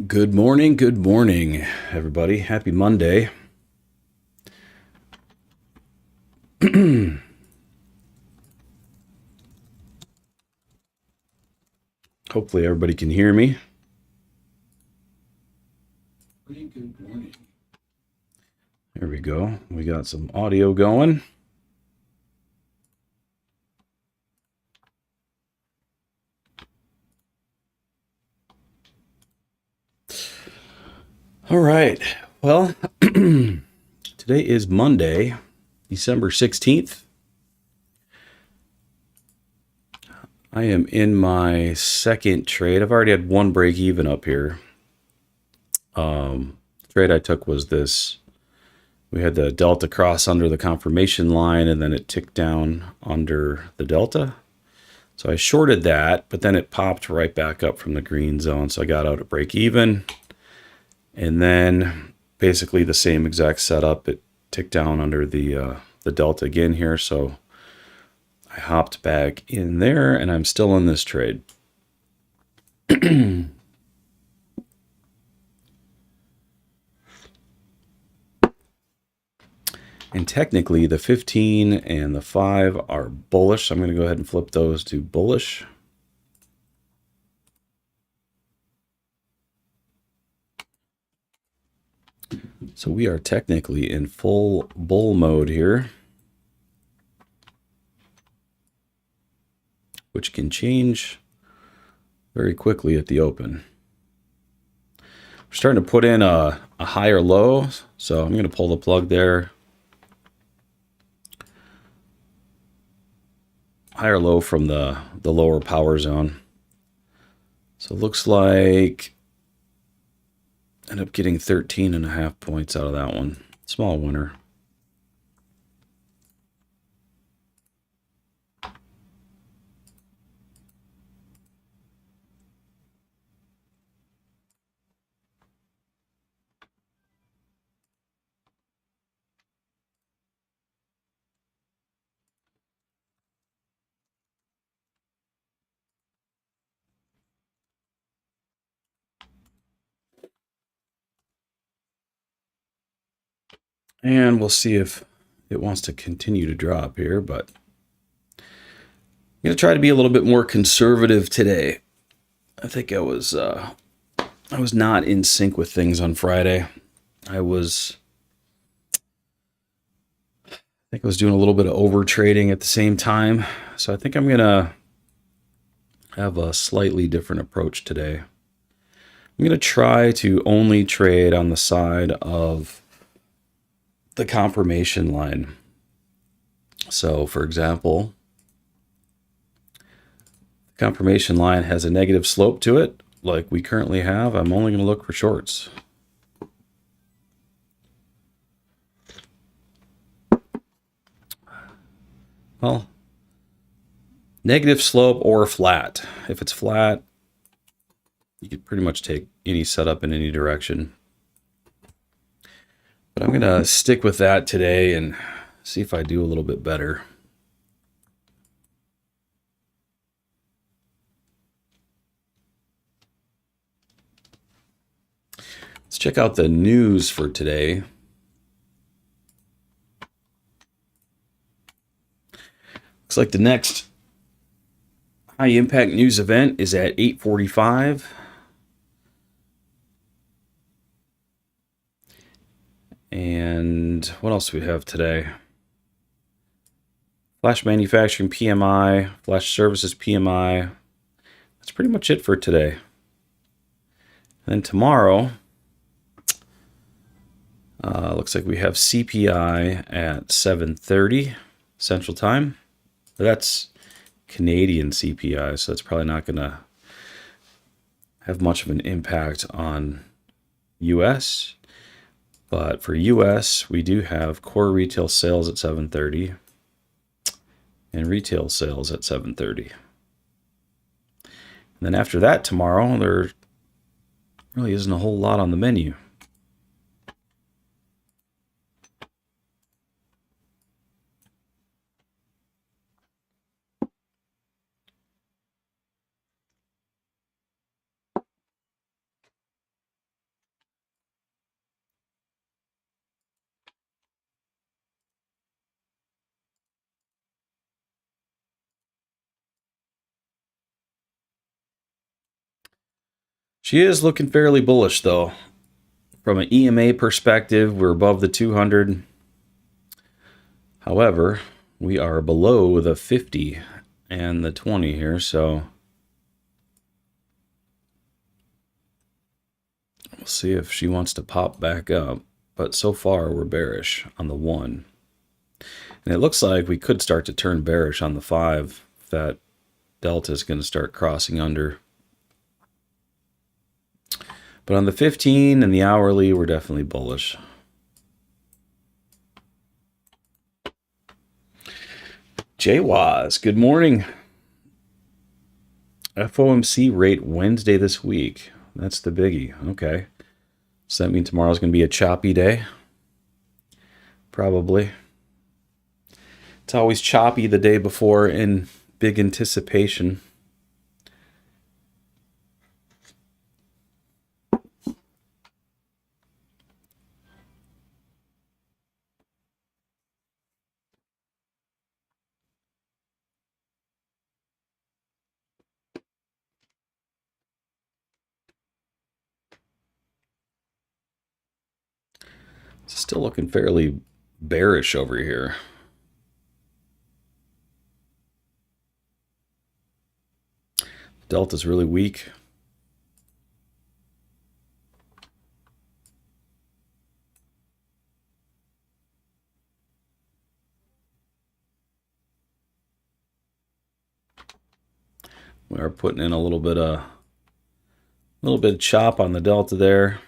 Good morning, everybody. Happy Monday. Hopefully everybody can hear me. Good morning. There we go. We got some audio going. All right. Well, today is Monday, December 16th. I am in my second trade. I've already had one break even up here. Trade I took was this. We had the delta cross under the confirmation line, and then it ticked down under the delta. So I shorted that, but then it popped right back up from the green zone. So I got out at break even. And then basically the same exact setup. It ticked down under the delta again here. So I hopped back in there, and I'm still in this trade. And technically the 15 and the 5 are bullish. So I'm going to go ahead and flip those to bullish. So we are technically in full bull mode here, which can change very quickly at the open. We're starting to put in a higher low, so I'm going to pull the plug there. Higher low from the lower power zone. So it looks like I end up getting 13.5 points out of that one. Small winner. And we'll see if it wants to continue to drop here, but I'm going to try to be a little bit more conservative today. I think I was not in sync with things on Friday. I think I was doing a little bit of over trading at the same time. So I think I'm going to have a slightly different approach today. I'm going to try to only trade on the side of the confirmation line. So for example, the confirmation line has a negative slope to it, like we currently have. I'm only going to look for shorts. Well, negative slope or flat. If it's flat, you could pretty much take any setup in any direction. But I'm going to stick with that today and see if I do a little bit better. Let's check out the news for today. Looks like the next high impact news event is at 8:45. And what else do we have today? Flash manufacturing PMI, flash services PMI. That's pretty much it for today. And then tomorrow, looks like we have CPI at 7:30 Central Time. That's Canadian CPI, so it's probably not going to have much of an impact on US. But for US, we do have core retail sales at 7:30 and retail sales at 7:30. And then after that tomorrow, there really isn't a whole lot on the menu. She is looking fairly bullish, though. From an EMA perspective, we're above the 200. However, we are below the 50 and the 20 here, so we'll see if she wants to pop back up. But so far, we're bearish on the 1. And it looks like we could start to turn bearish on the 5 if that delta is going to start crossing under. But on the 15 and the hourly, we're definitely bullish. JWAS, good morning. FOMC rate Wednesday this week. That's the biggie. Okay. Does that mean tomorrow's going to be a choppy day? Probably. It's always choppy the day before in big anticipation. Still looking fairly bearish over here. Delta's really weak. We are putting in a little bit of chop on the delta there.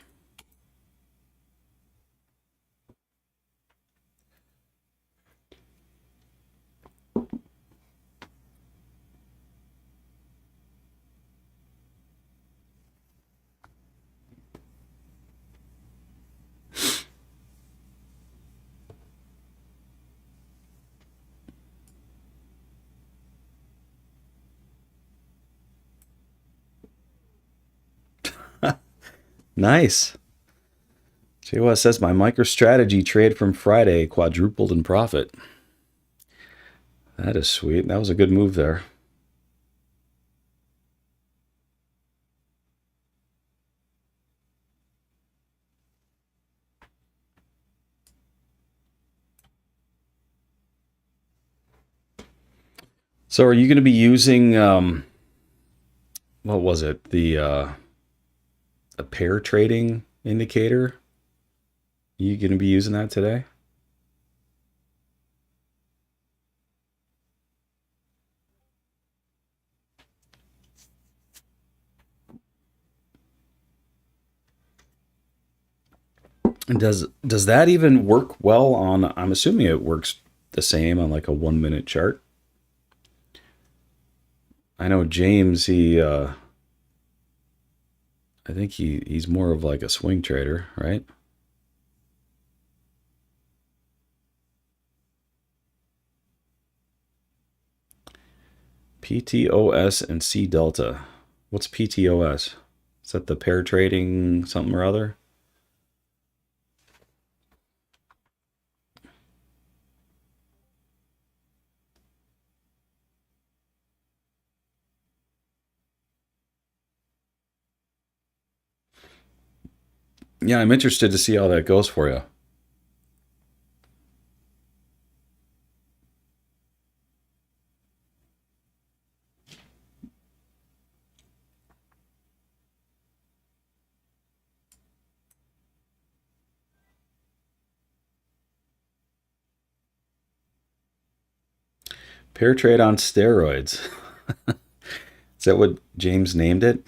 Nice. JWAS says my MicroStrategy trade from Friday quadrupled in profit. That is sweet. That was a good move there. So are you going to be using, what was it? A pair trading indicator? You going to be using that today? And does that even work well on, I'm assuming it works the same on like a 1 minute chart. I know James, I think he's more of like a swing trader, right? PTOS and C delta. What's PTOS? Is that the pair trading something or other? Yeah, I'm interested to see how that goes for you. Pair trade on steroids. Is that what James named it?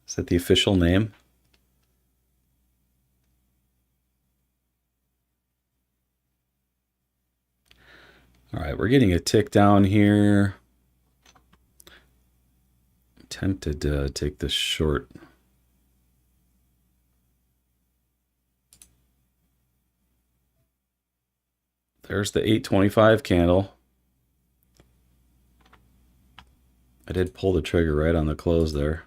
Is that the official name? All right, we're getting a tick down here. I'm tempted to take this short. There's the 825 candle. I did pull the trigger right on the close there.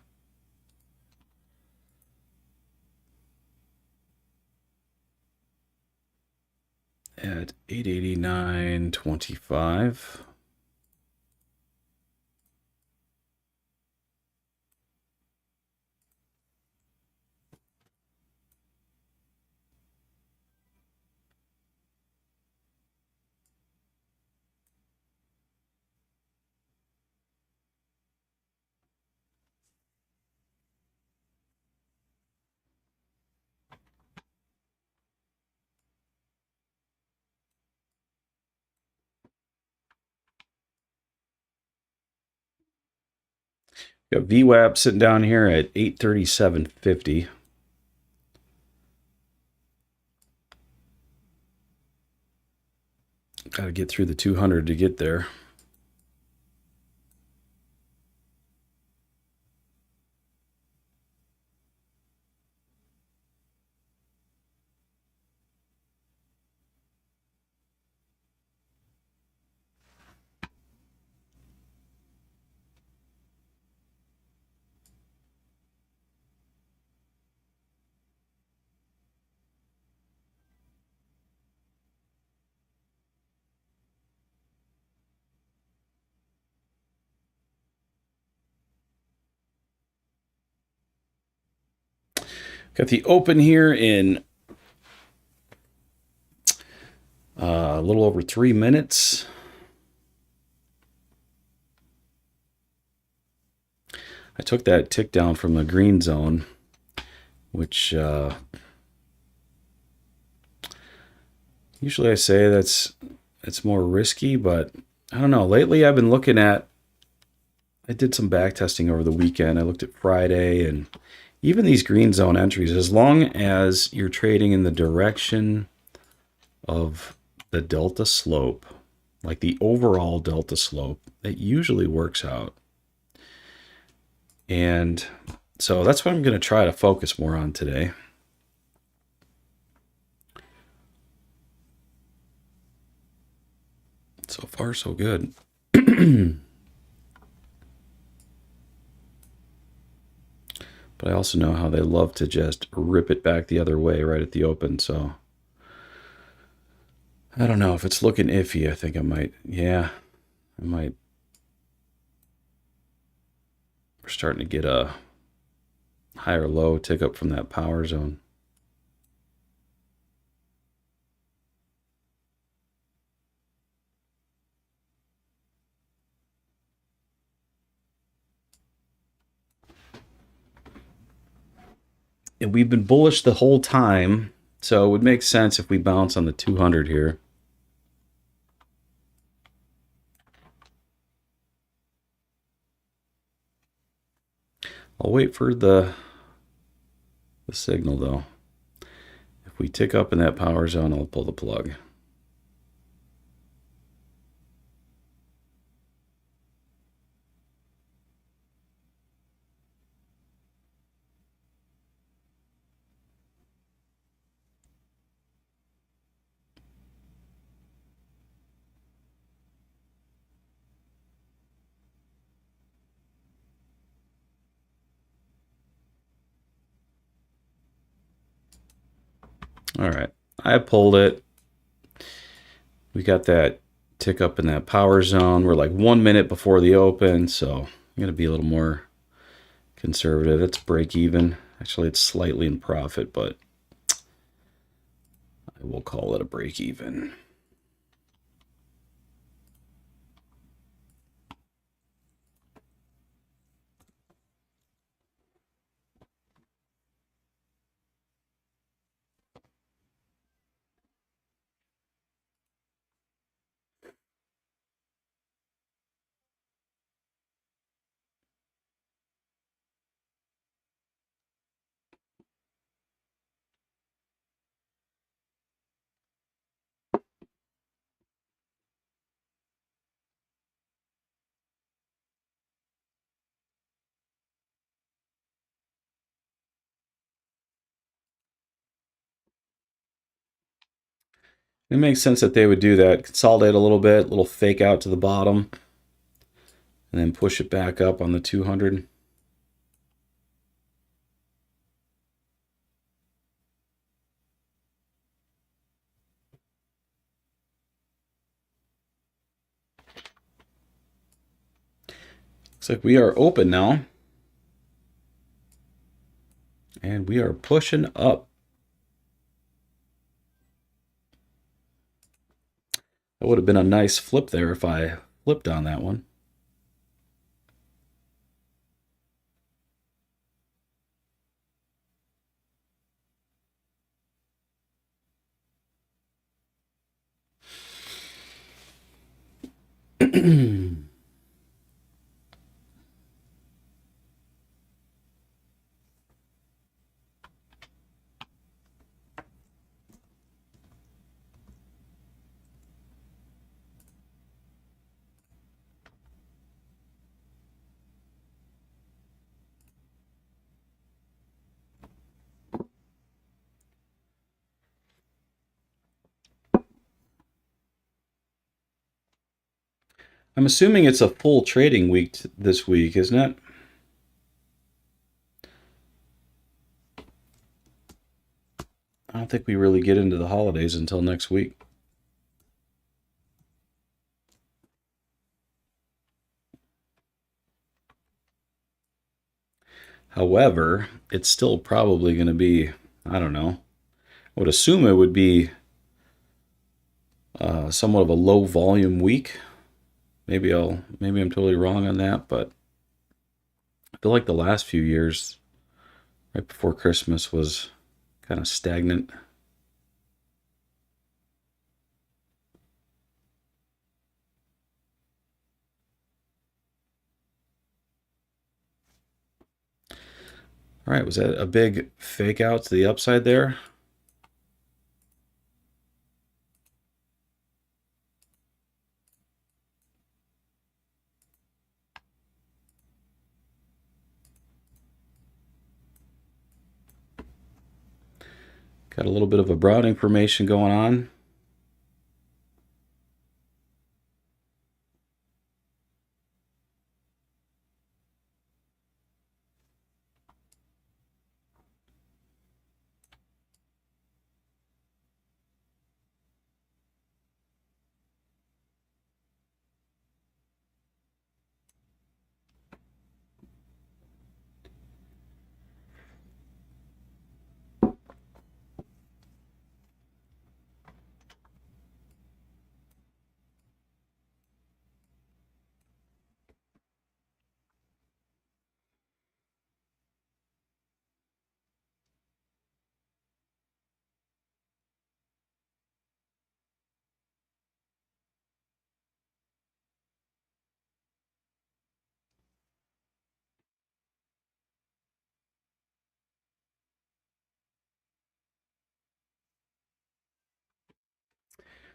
At 889.25. Got VWAP sitting down here at 837.50. Got to get through the 200 to get there. Got the open here in a little over 3 minutes. I took that tick down from the green zone, which usually I say it's more risky, but I don't know. Lately I've been looking at, I did some back testing over the weekend. I looked at Friday, and even these green zone entries, as long as you're trading in the direction of the delta slope, like the overall delta slope, it usually works out. And so that's what I'm going to try to focus more on today. So far, so good. But I also know how they love to just rip it back the other way right at the open. So I don't know if it's looking iffy. I think I might. Yeah, I might. We're starting to get a higher low tick up from that power zone. And we've been bullish the whole time, so it would make sense if we bounce on the 200 here. I'll wait for the signal though. If we tick up in that power zone, I'll pull the plug. All right, I pulled it. We got that tick up in that power zone. We're like 1 minute before the open, so I'm going to be a little more conservative. It's break even. Actually, it's slightly in profit, but I will call it a break even. It makes sense that they would do that. Consolidate a little fake out to the bottom, and then push it back up on the 200. Looks like we are open now. And we are pushing up. That would have been a nice flip there if I flipped on that one. I'm assuming it's a full trading week this week, isn't it? I don't think we really get into the holidays until next week. However, it's still probably going to be, I don't know, I would assume it would be somewhat of a low volume week. Maybe I'm totally wrong on that, but I feel like the last few years, right before Christmas, was kind of stagnant. All right, was that a big fake out to the upside there? Got a little bit of a Browning formation going on.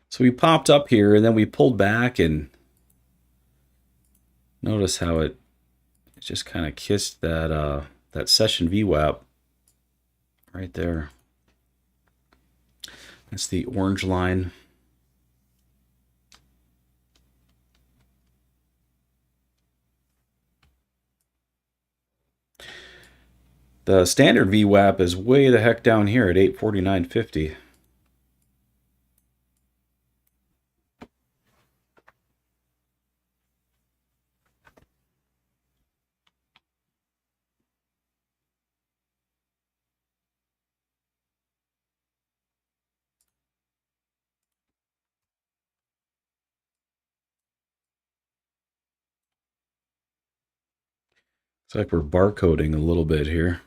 So we popped up here and then we pulled back, and notice how it just kind of kissed that session VWAP right there. That's the orange line. The standard VWAP is way the heck down here at 849.50. It's like we're barcoding a little bit here.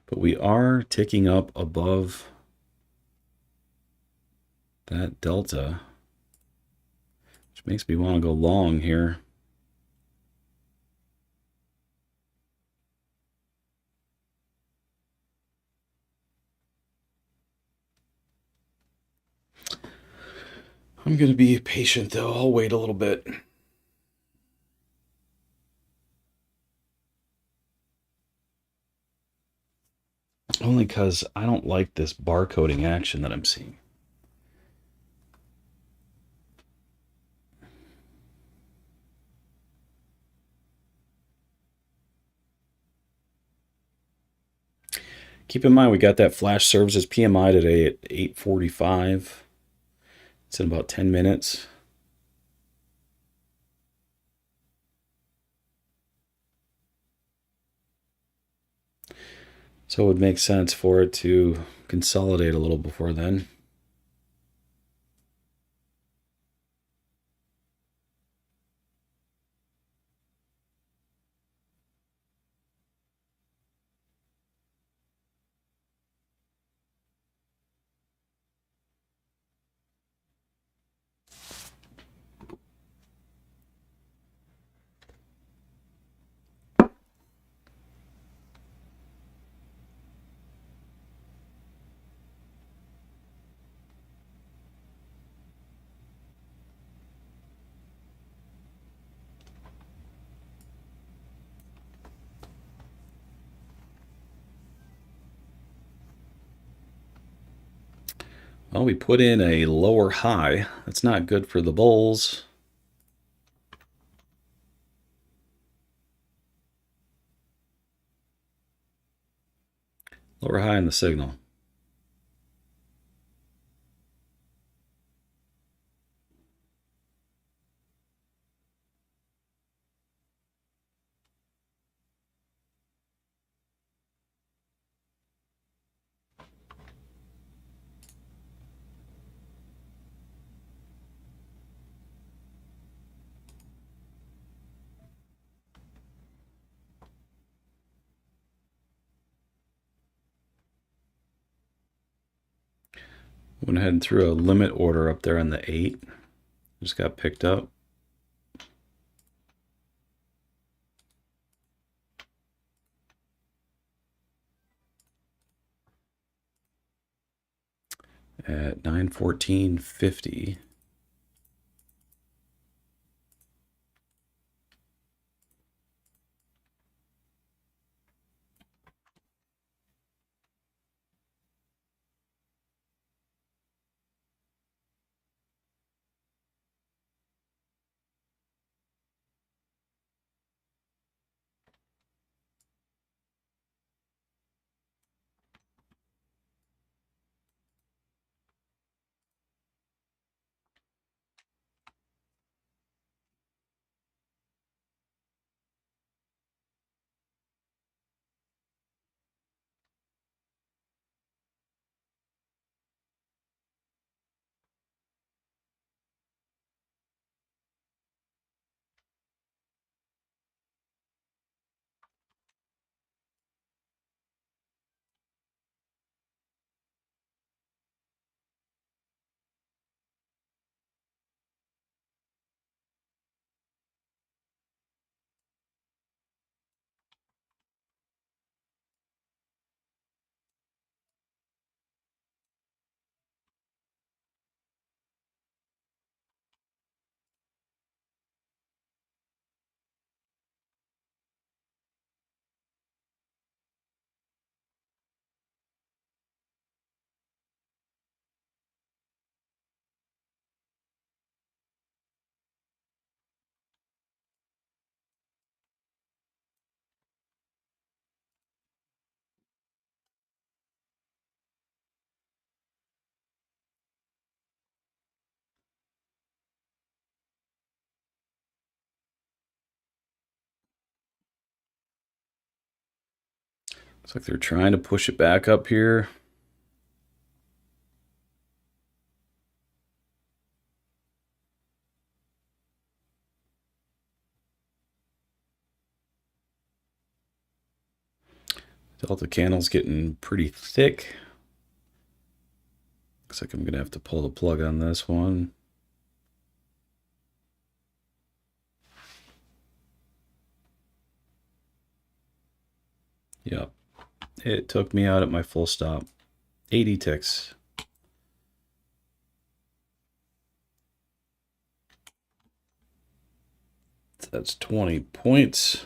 But we are ticking up above that delta, which makes me want to go long here. I'm going to be patient though. I'll wait a little bit. Only because I don't like this barcoding action that I'm seeing. Keep in mind, we got that flash services PMI today at 8:45. It's in about 10 minutes. So it would make sense for it to consolidate a little before then. Well, we put in a lower high. That's not good for the bulls. Lower high in the signal. Went ahead and threw a limit order up there on the 8. Just got picked up. At 914.50. Looks like they're trying to push it back up here. Delta candle's getting pretty thick. Looks like I'm going to have to pull the plug on this one. Yep. It took me out at my full stop. 80 ticks. That's 20 points.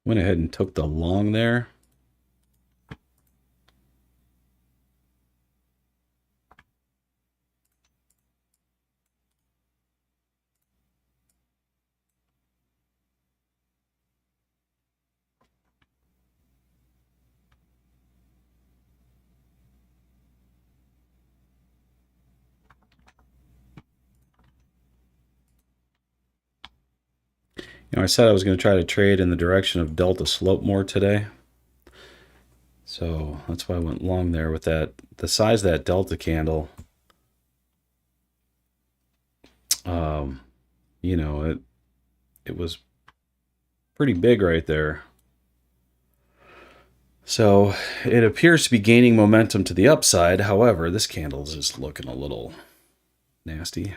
Went ahead and took the long there. I said I was going to try to trade in the direction of Delta slope more today. So that's why I went long there with that. The size of that Delta candle, you know, it was pretty big right there. So it appears to be gaining momentum to the upside. However, this candle is just looking a little nasty.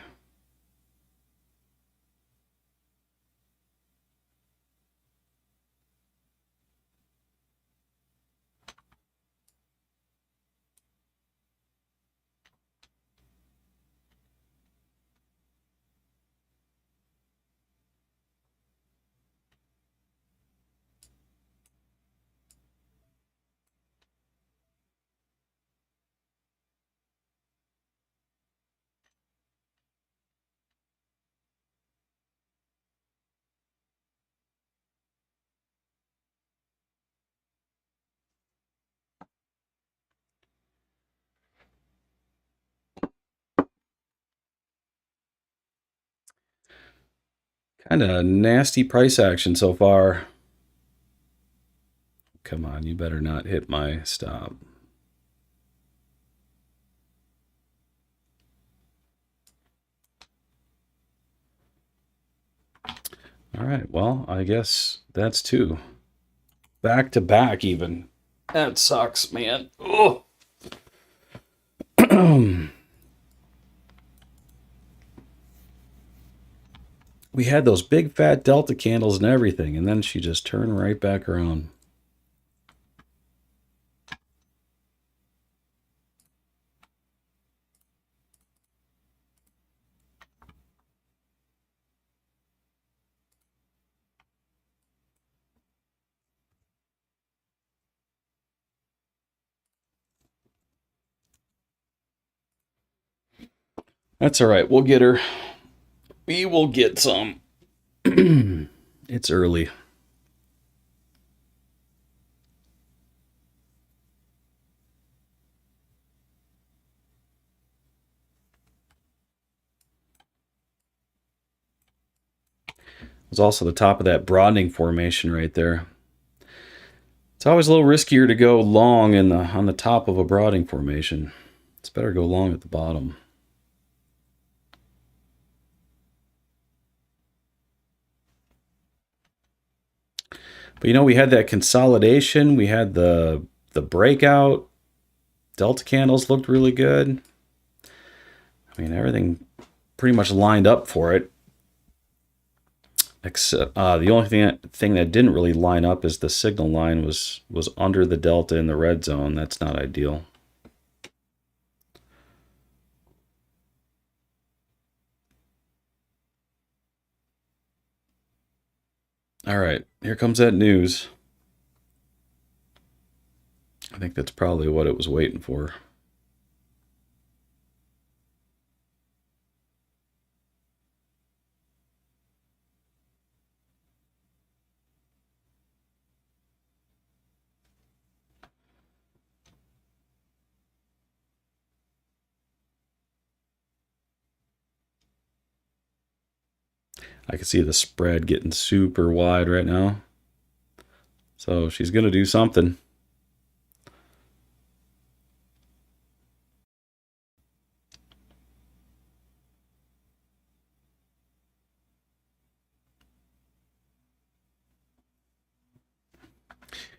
Kind of nasty price action so far. Come on, you better not hit my stop. All right, well, I guess that's two. Back to back even. That sucks, man. Oh. We had those big fat Delta candles and everything, and then she just turned right back around. That's all right. We'll get her. We will get some. It's early. It's also the top of that broadening formation right there. It's always a little riskier to go long on the top of a broadening formation. It's better to go long at the bottom. But you know, we had that consolidation. We had the breakout. Delta candles looked really good. I mean, everything pretty much lined up for it. Except the only thing that didn't really line up is the signal line was under the delta in the red zone. That's not ideal. All right, here comes that news. I think that's probably what it was waiting for. I can see the spread getting super wide right now. So she's going to do something.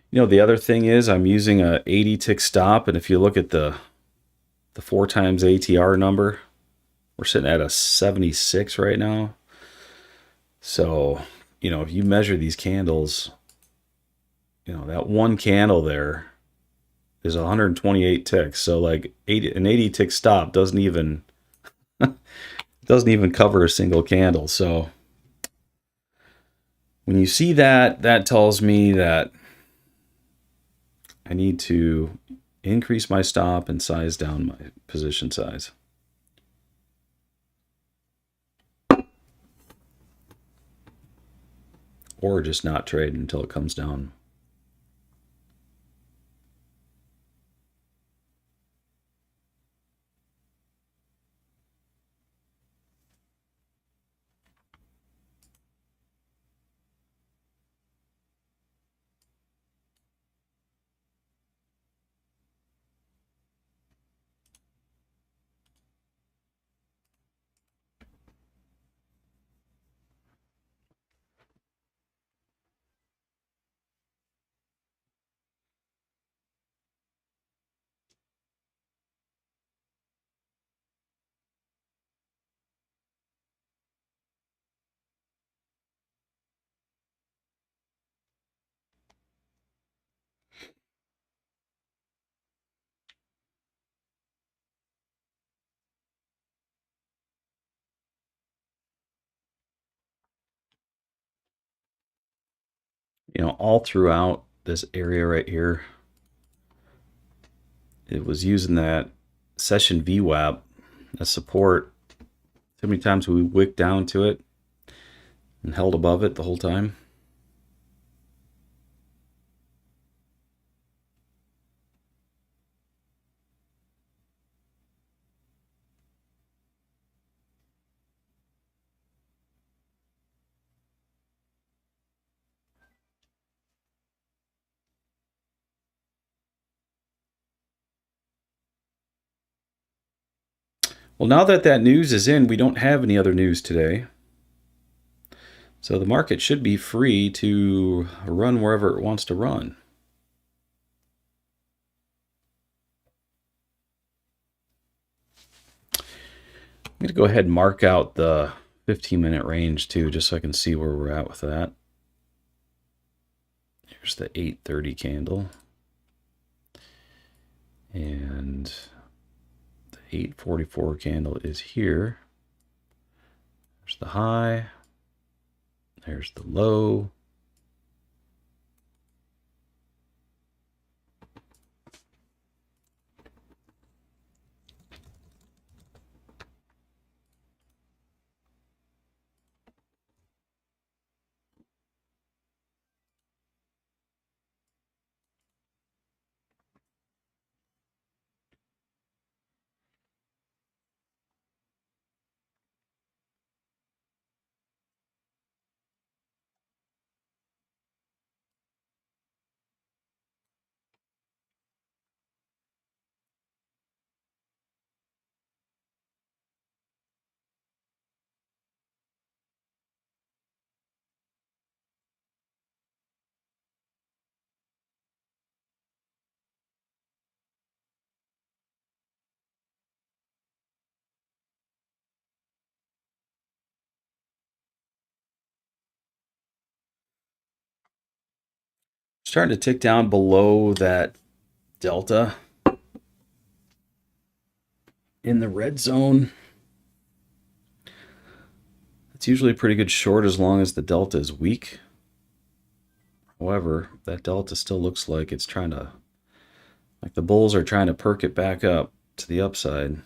You know, the other thing is I'm using a 80 tick stop, and if you look at the 4 times ATR number, we're sitting at a 76 right now. So, you know, if you measure these candles, you know, that one candle there is 128 ticks. So like an 80 tick stop doesn't even cover a single candle. So when you see that, that tells me that I need to increase my stop and size down my position size. Or just not trade until it comes down. You know, all throughout this area right here, it was using that session VWAP as support. Too many times we wicked down to it and held above it the whole time. Well, now that that news is in, we don't have any other news today. So the market should be free to run wherever it wants to run. I'm going to go ahead and mark out the 15-minute range too, just so I can see where we're at with that. Here's the 8:30 candle. And the 8:44 candle is here. There's the high. There's the low. Starting to tick down below that delta in the red zone. It's usually a pretty good short as long as the delta is weak. However, that delta still looks like it's trying to, like the bulls are trying to perk it back up to the upside.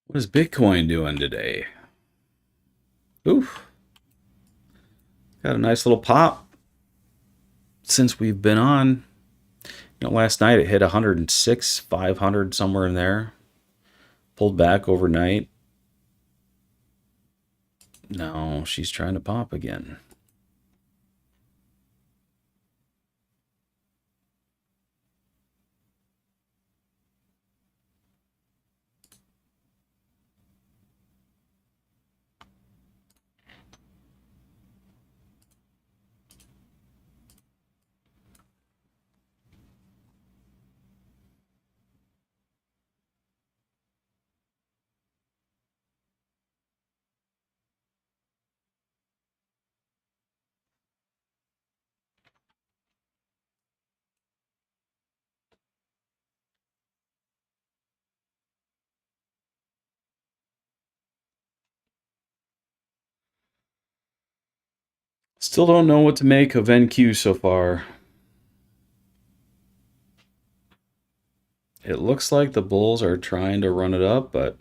What is Bitcoin doing today? Oof. Got a nice little pop since we've been on. You know, last night it hit 106, 500, somewhere in there. Pulled back overnight. No, she's trying to pop again. Still don't know what to make of NQ so far. It looks like the bulls are trying to run it up, but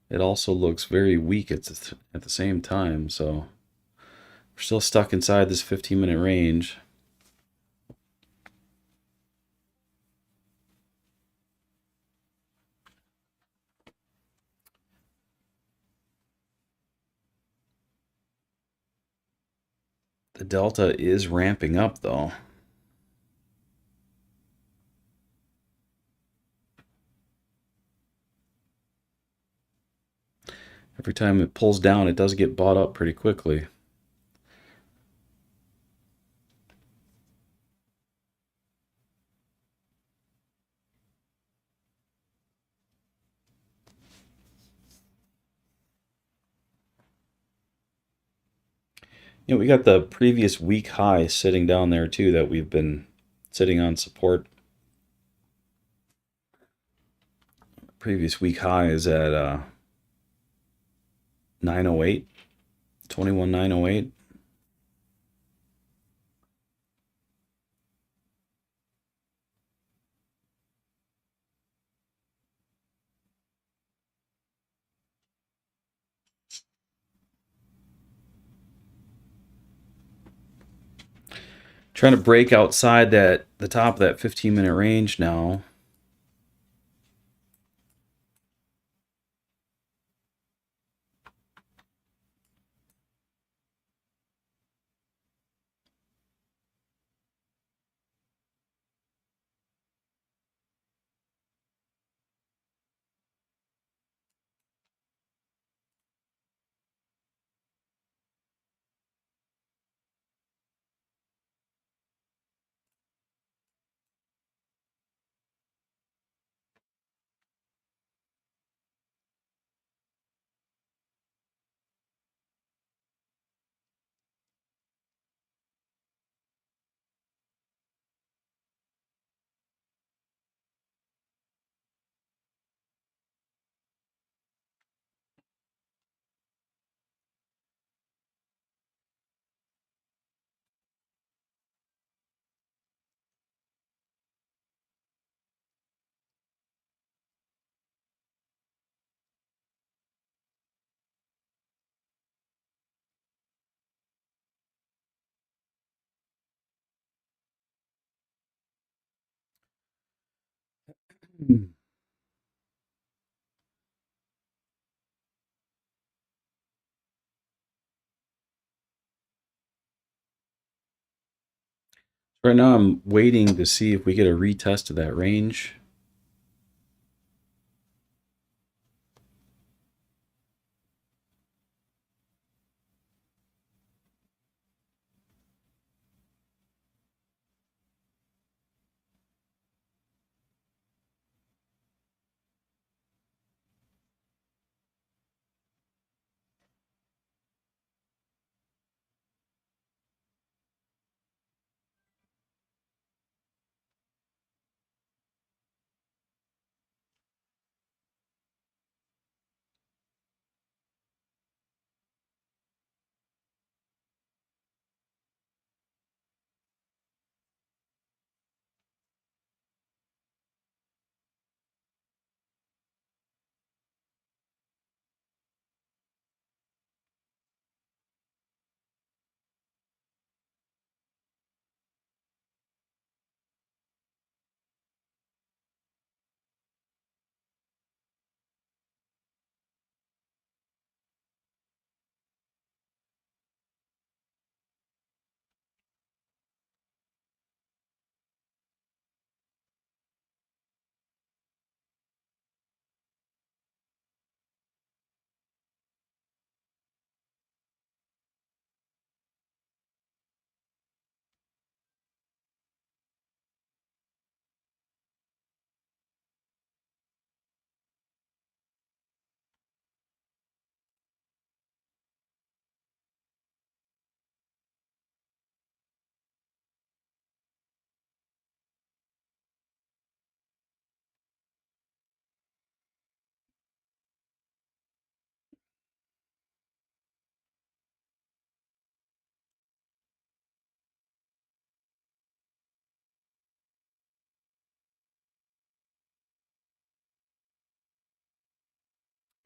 it also looks very weak at the same time. So we're still stuck inside this 15-minute range. The delta is ramping up though. Every time it pulls down, it does get bought up pretty quickly. You know, we got the previous week high sitting down there too that we've been sitting on support. Previous week high is at 908, 21,908. Trying to break outside the top of that 15-minute range now. Right now I'm waiting to see if we get a retest of that range.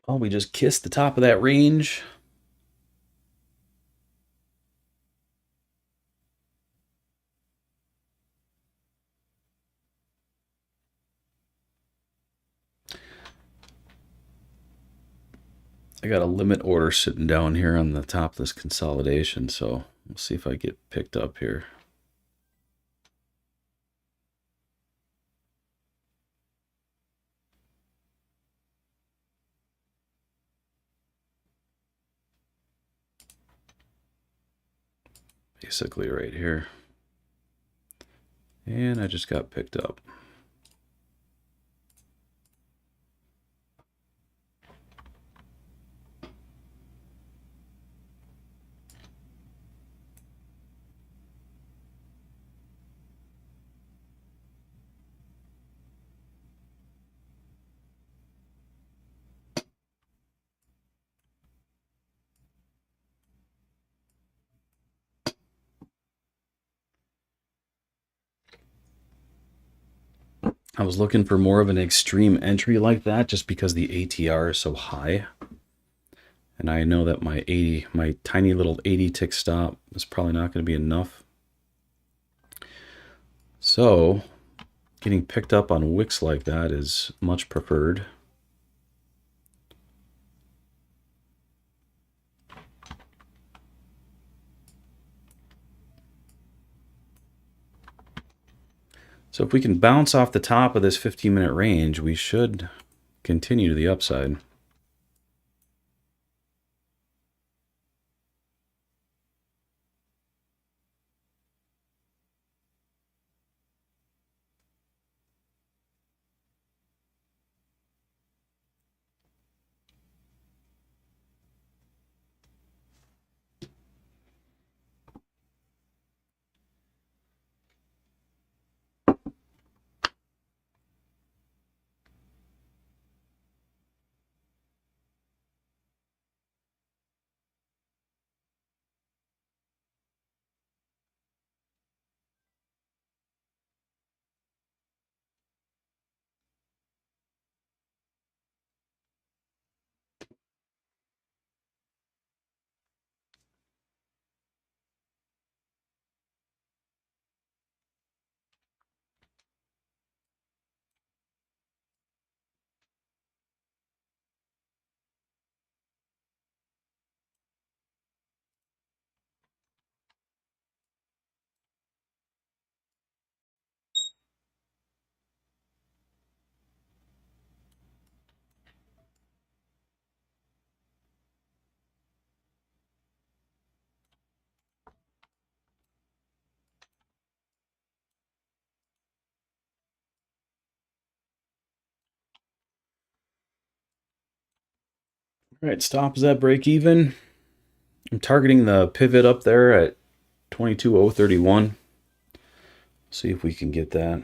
Well, we just kissed the top of that range. I got a limit order sitting down here on the top of this consolidation, so we'll see if I get picked up here. Basically right here. And I just got picked up. I was looking for more of an extreme entry like that just because the ATR is so high. And I know that my tiny little 80 tick stop is probably not going to be enough. So getting picked up on wicks like that is much preferred. So if we can bounce off the top of this 15-minute range, we should continue to the upside. All right, stop is at break even. I'm targeting the pivot up there at 22,031. See if we can get that.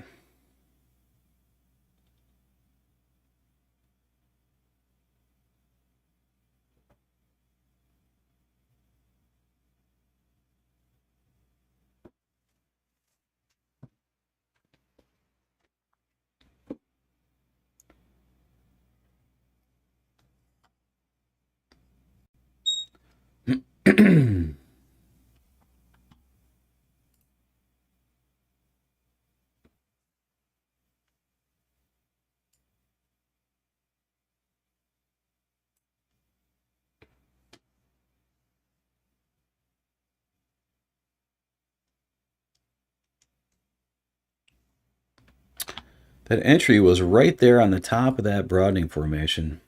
That entry was right there on the top of that broadening formation.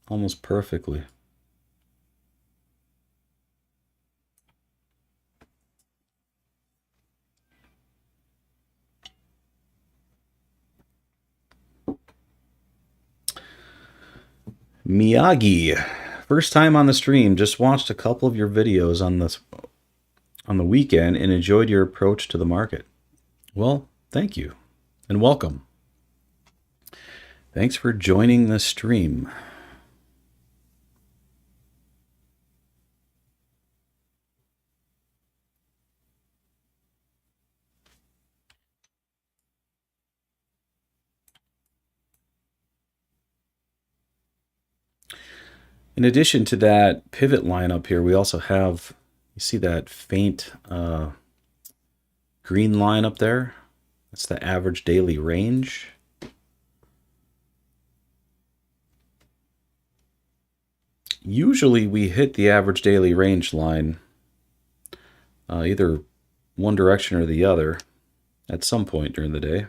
Almost perfectly. Miyagi, first time on the stream. Just watched a couple of your videos on the weekend and enjoyed your approach to the market. Well, thank you and welcome. Thanks for joining the stream. In addition to that pivot line up here, we also have, you see that faint green line up there? That's the average daily range. Usually we hit the average daily range line, either one direction or the other, at some point during the day.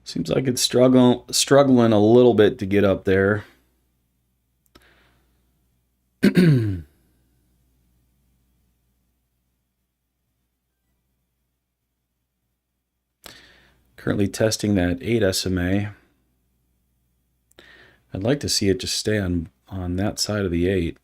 Seems like it's struggling a little bit to get up there. Currently testing that 8 SMA. I'd like to see it just stay on that side of the 8.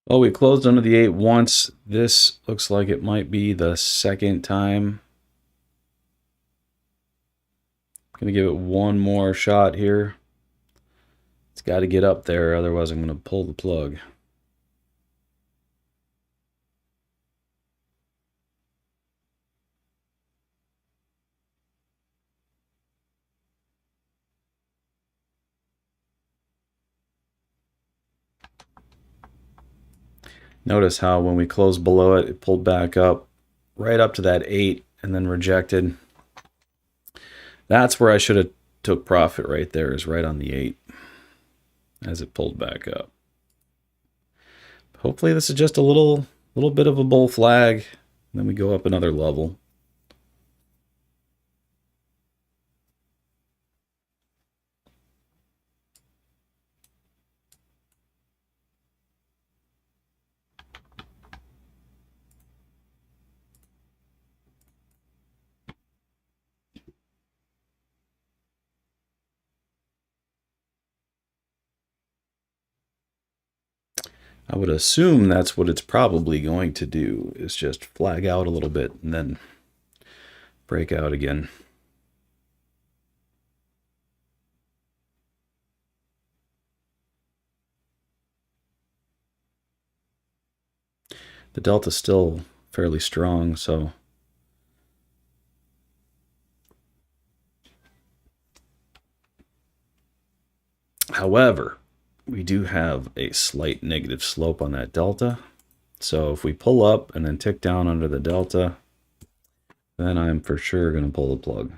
Well, we closed under the 8 once. This looks like it might be the second time. Gonna give it one more shot here. It's got to get up there, otherwise I'm going to pull the plug. Notice how when we closed below it, it pulled back up right up to that 8 and then rejected. That's where I should have took profit right there, is right on the 8 as it pulled back up. Hopefully this is just a little bit of a bull flag, and then we go up another level. I would assume that's what it's probably going to do, is just flag out a little bit and then break out again. The delta's still fairly strong, so however, we do have a slight negative slope on that delta. So if we pull up and then tick down under the delta, then I'm for sure going to pull the plug.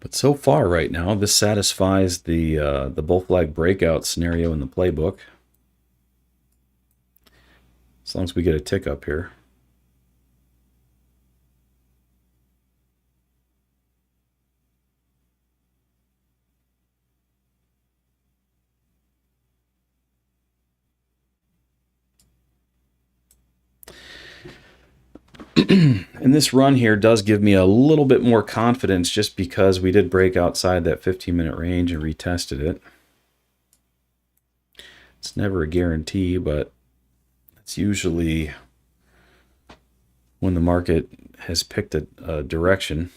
But so far right now, this satisfies the bull flag breakout scenario in the playbook. As long as we get a tick up here. And this run here does give me a little bit more confidence, just because we did break outside that 15-minute range and retested it. It's never a guarantee, but it's usually when the market has picked a direction.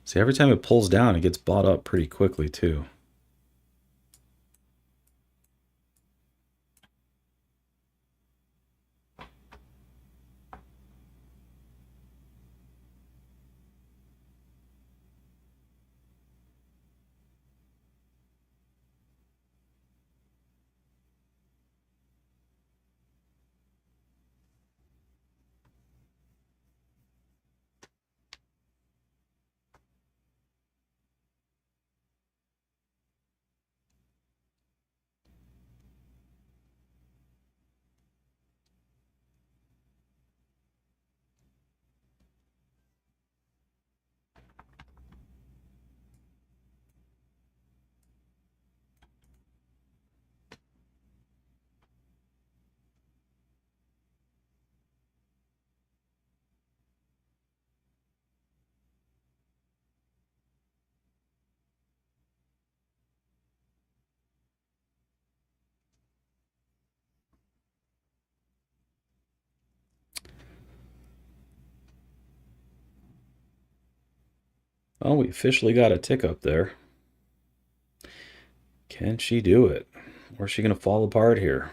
See, every time it pulls down, it gets bought up pretty quickly too. Oh, we officially got a tick up there. Can she do it? Or is she going to fall apart here?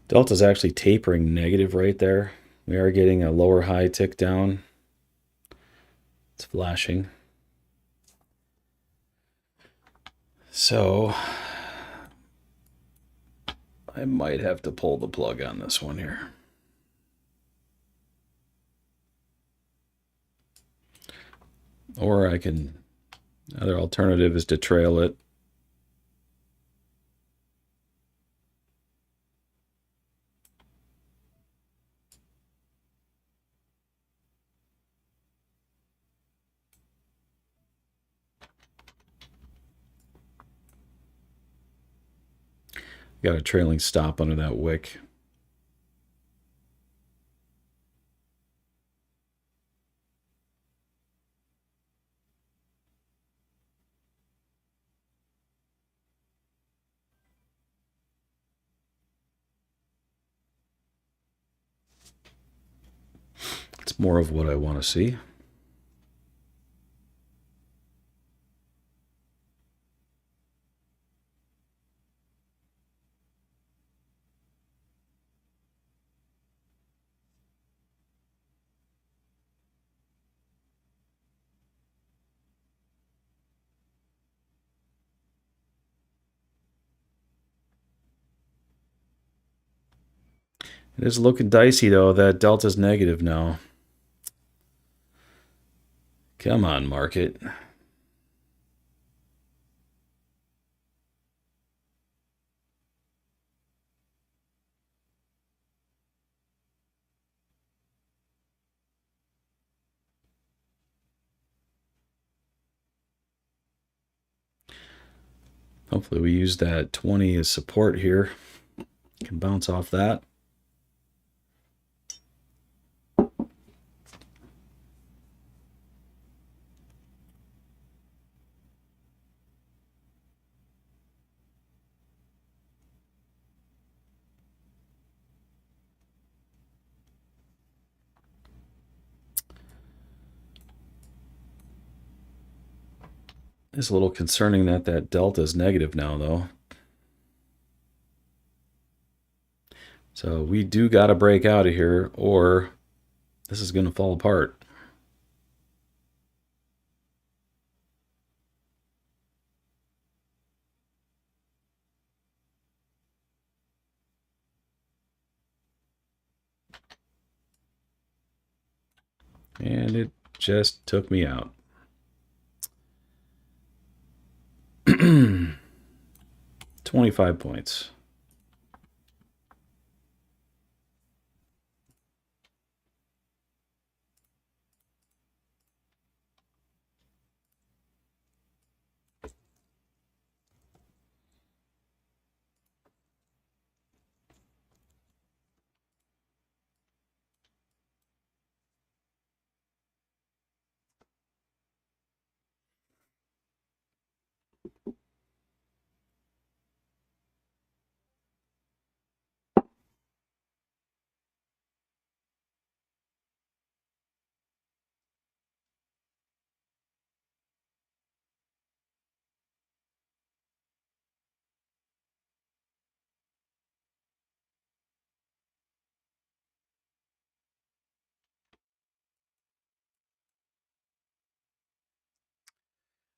Delta's actually tapering negative right there. We are getting a lower high tick down. It's flashing. So I might have to pull the plug on this one here. Or I can, other alternative is to trail it. Got a trailing stop under that wick. That's more of what I want to see. It is looking dicey, though. That delta's negative now. Come on, market. Hopefully we use that 20 as support here. Can bounce off that. It's a little concerning that that delta is negative now, though. So we do got to break out of here, or this is going to fall apart. And it just took me out. 25 points.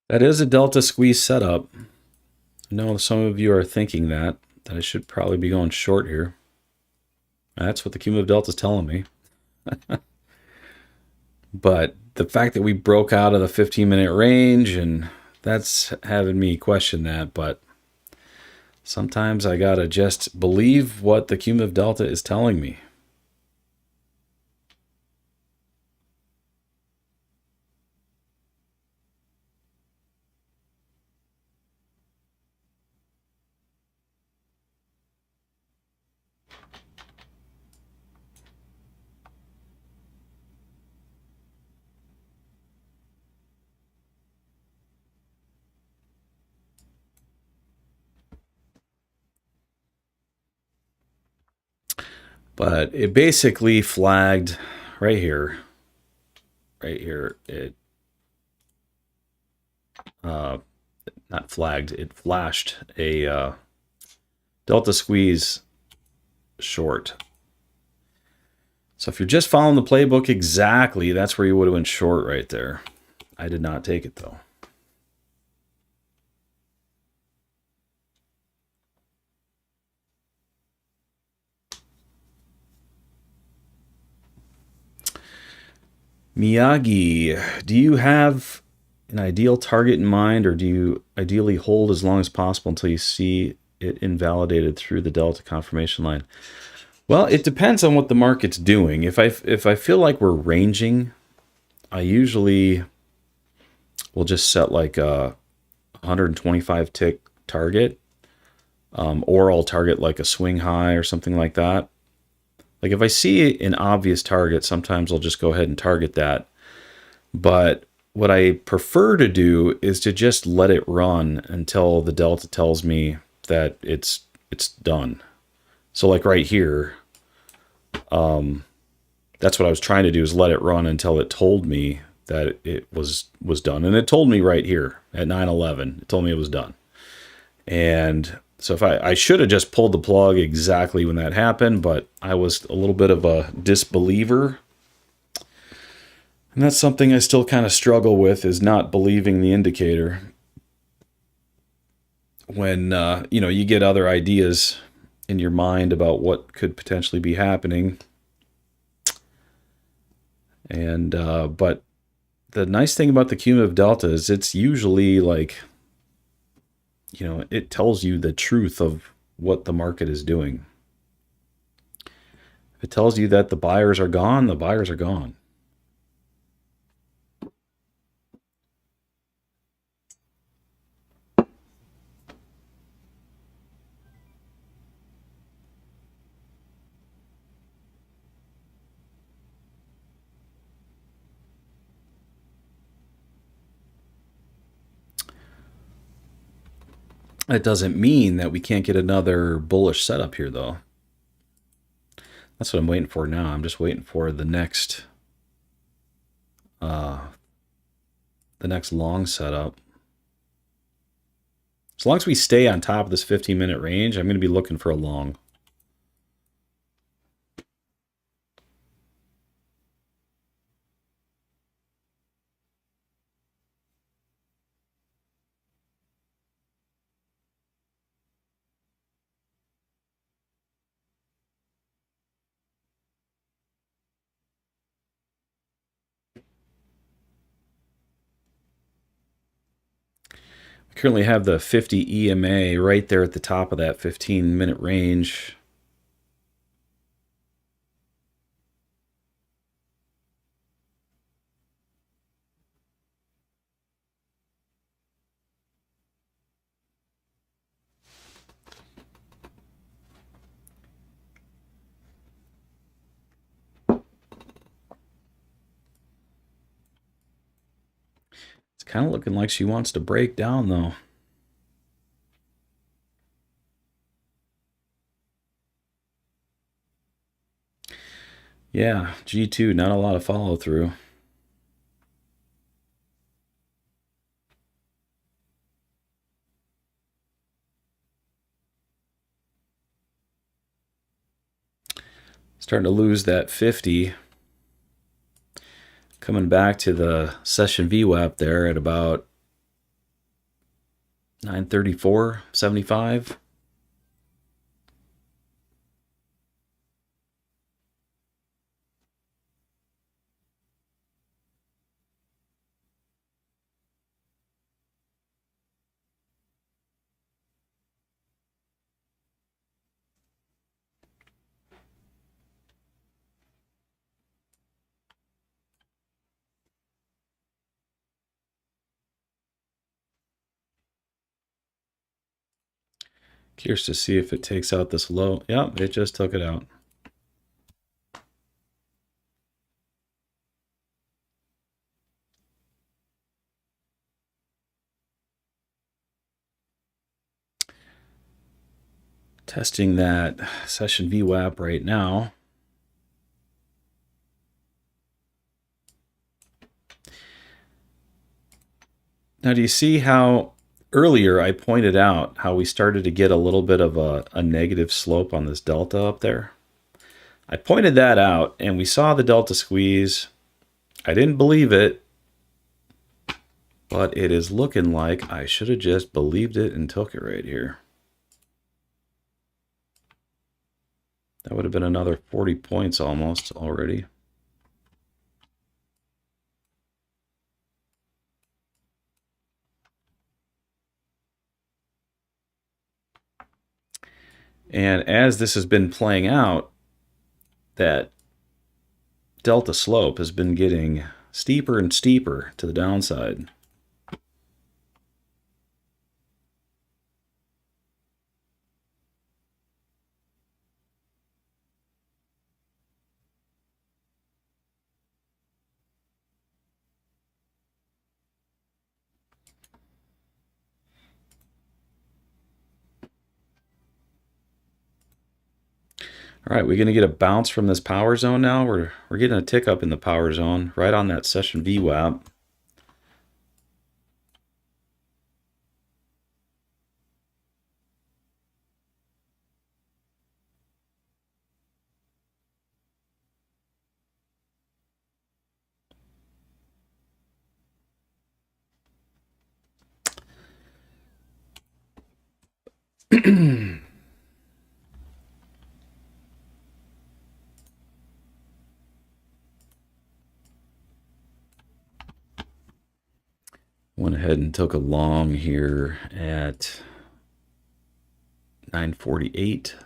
That is a delta squeeze setup. I know some of you are thinking that I should probably be going short here. That's what the cumulative delta is telling me. But the fact that we broke out of the 15-minute range, and that's having me question that. But sometimes I gotta just believe what the cumulative delta is telling me. But it basically flagged right here. Right here, it not flagged, it flashed a delta squeeze short. So if you're just following the playbook exactly, that's where you would have went short right there. I did not take it though. Miyagi, do you have an ideal target in mind, or do you ideally hold as long as possible until you see it invalidated through the delta confirmation line? Well, it depends on what the market's doing. If I feel like we're ranging, I usually will just set like a 125 tick target, or I'll target like a swing high or something like that. Like if I see an obvious target, sometimes I'll just go ahead and target that. But what I prefer to do is to just let it run until the delta tells me that it's done. So like right here, That's what I was trying to do, is let it run until it told me that it was done. And it told me right here at 9:11, it told me it was done. And so if I should have just pulled the plug exactly when that happened, but I was a little bit of a disbeliever. And that's something I still kind of struggle with, is not believing the indicator when you know, you get other ideas in your mind about what could potentially be happening. And but the nice thing about the cumulative delta is it's usually like, you know, it tells you the truth of what the market is doing. If it tells you that the buyers are gone, the buyers are gone. That doesn't mean that we can't get another bullish setup here, though. That's what I'm waiting for now. I'm just waiting for the next long setup. As long as we stay on top of this 15-minute range, I'm going to be looking for a long. I currently have the 50 EMA right there at the top of that 15-minute range. It's kind of looking like she wants to break down, though. Yeah, G2, not a lot of follow through. Starting to lose that 50. Coming back to the session VWAP there at about 934.75. Curious to see if it takes out this low. Yep, it just took it out. Testing that session VWAP right now. Now, do you see how earlier I pointed out how we started to get a little bit of a negative slope on this delta up there? I pointed that out, and we saw the delta squeeze. I didn't believe it, but it is looking like I should have just believed it and took it right here. That would have been another 40 points almost already. And as this has been playing out, that delta slope has been getting steeper and steeper to the downside. All right, we're going to get a bounce from this power zone now. We're getting a tick up in the power zone right on that session VWAP. Went ahead and took a long here at 948.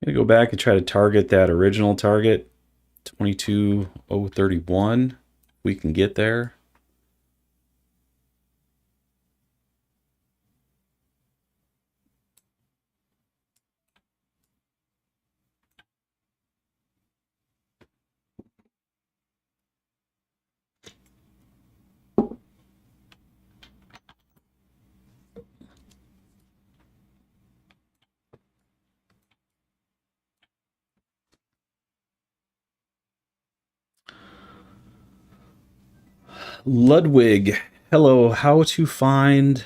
I'm going to go back and try to target that original target, 22,031. We can get there. Ludwig, hello. How to find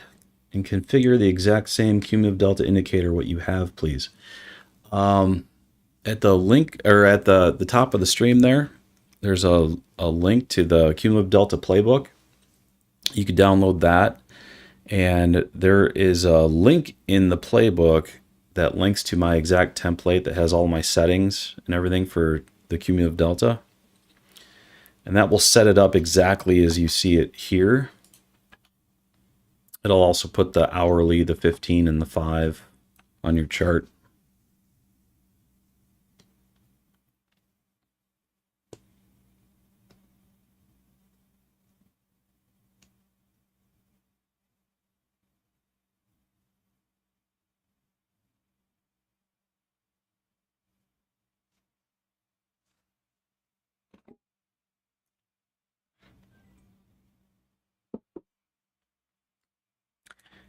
and configure the exact same cumulative delta indicator what you have, please. At the link, or at the top of the stream there's a link to the cumulative delta playbook. You can download that, and there is a link in the playbook that links to my exact template that has all my settings and everything for the cumulative delta. And that will set it up exactly as you see it here. It'll also put the hourly, the 15, and the 5 on your chart.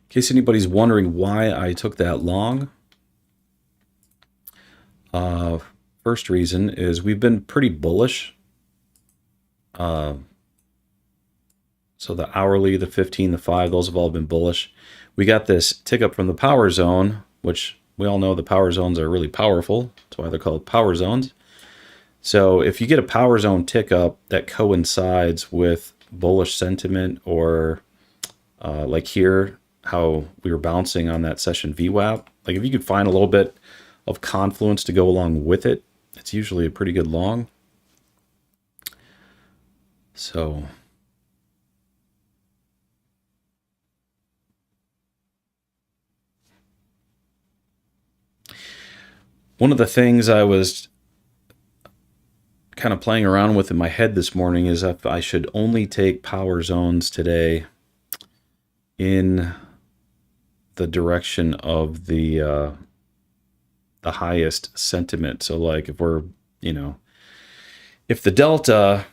In case anybody's wondering why I took that long, first reason is we've been pretty bullish. So the hourly, the 15, the 5, those have all been bullish. We got this tick up from the power zone, which we all know the power zones are really powerful. That's why they're called power zones. So if you get a power zone tick up that coincides with bullish sentiment, or like here, how we were bouncing on that session VWAP, like if you could find a little bit of confluence to go along with it, it's usually a pretty good long. So one of the things I was kind of playing around with in my head this morning is if I should only take power zones today in the direction of the highest sentiment. So like if we're, if the delta,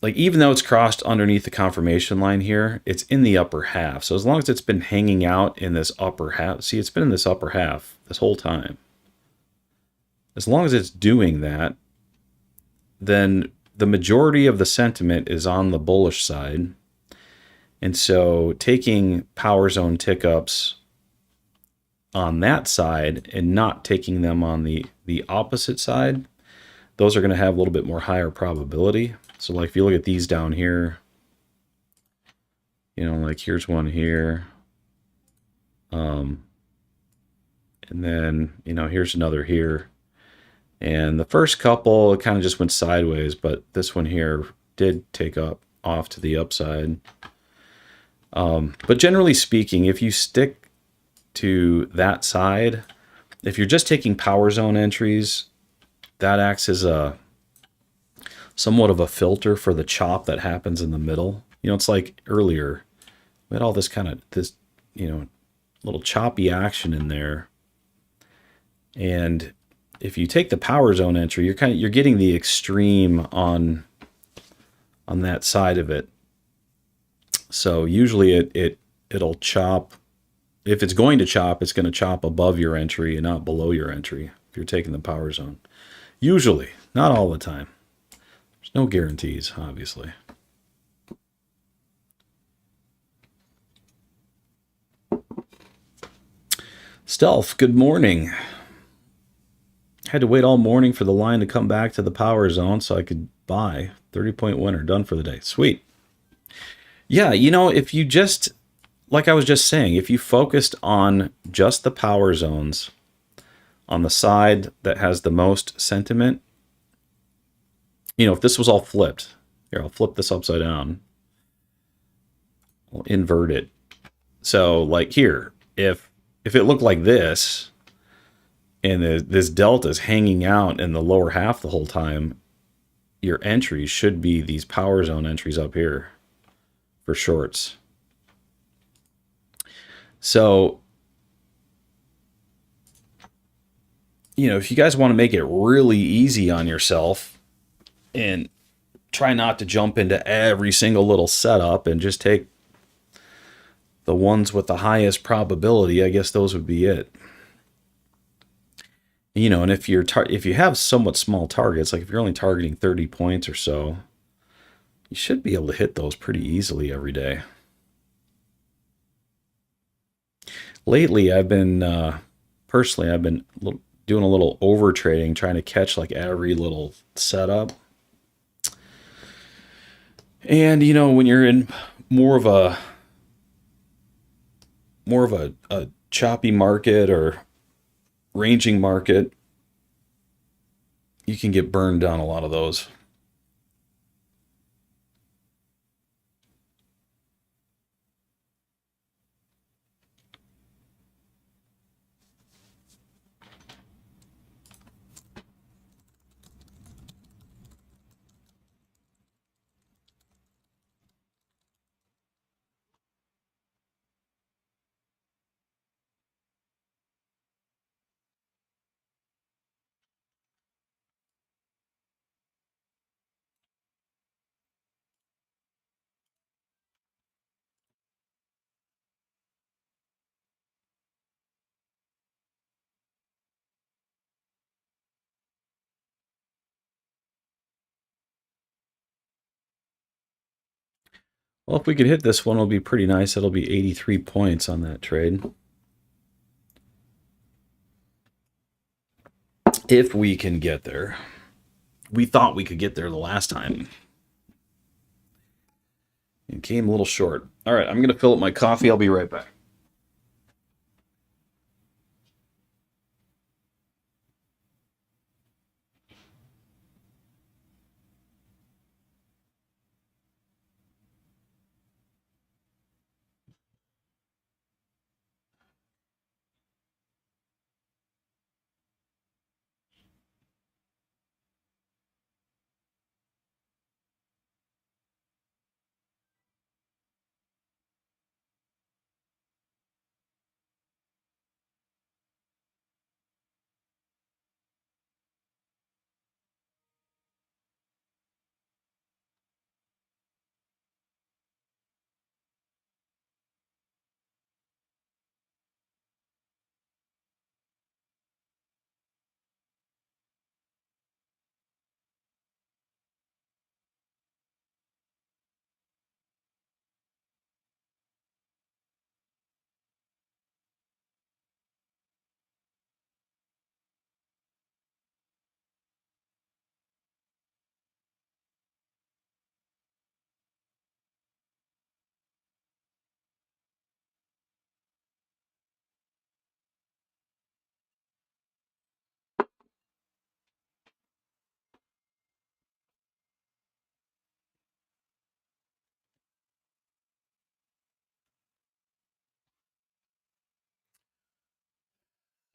like even though it's crossed underneath the confirmation line here, it's in the upper half. So as long as it's been hanging out in this upper half, see, it's been in this upper half this whole time. As long as it's doing that, then the majority of the sentiment is on the bullish side. And so taking power zone tick ups on that side and not taking them on the opposite side, those are going to have a little bit more higher probability. So like if you look at these down here, like here's one here. And then, here's another here. And the first couple, it kind of just went sideways, but this one here did take up off to the upside. But generally speaking, if you stick to that side, if you're just taking power zone entries, that acts as a somewhat of a filter for the chop that happens in the middle. You know, it's like earlier, we had all this kind of little choppy action in there. And if you take the power zone entry, you're getting the extreme on that side of it. So usually it'll chop. If it's going to chop, it's going to chop above your entry and not below your entry if you're taking the power zone. Usually, not all the time. There's no guarantees, obviously. Stealth, good morning. Had to wait all morning for the line to come back to the power zone so I could buy. 30-point winner, done for the day. Sweet. Yeah, you know, if you just, like I was just saying, if you focused on just the power zones on the side that has the most sentiment, you know, if this was all flipped, here, I'll flip this upside down. I'll invert it. So like here, if it looked like this, and this delta is hanging out in the lower half the whole time, your entries should be these power zone entries up here for shorts. So, you know, if you guys want to make it really easy on yourself and try not to jump into every single little setup and just take the ones with the highest probability, I guess those would be it. You know, and if you have somewhat small targets, like if you're only targeting 30 points or so, you should be able to hit those pretty easily every day. Lately, I've been doing a little over trading, trying to catch like every little setup. And you know, when you're in more of a choppy market or ranging market, you can get burned on a lot of those. Well, if we could hit this one, it'll be pretty nice. It'll be 83 points on that trade. If we can get there. We thought we could get there the last time. It came a little short. All right, I'm going to fill up my coffee. I'll be right back.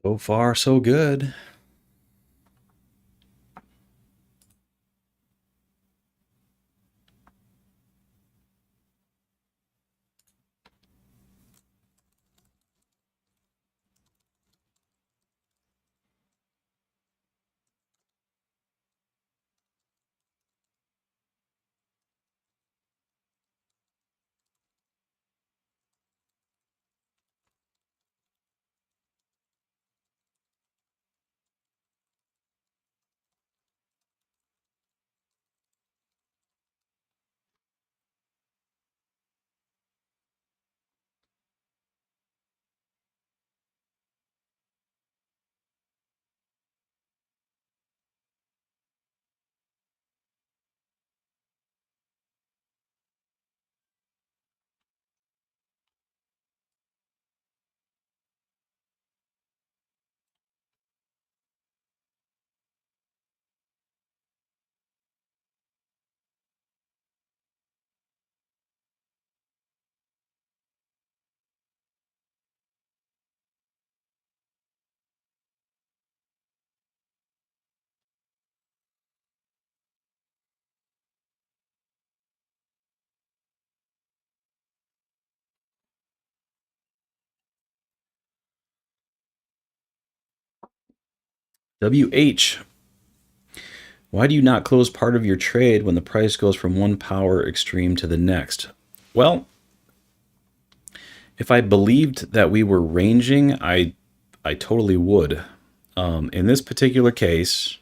So far, so good. WH. Why do you not close part of your trade when the price goes from one power extreme to the next? Well, if I believed that we were ranging, I totally would. In this particular case,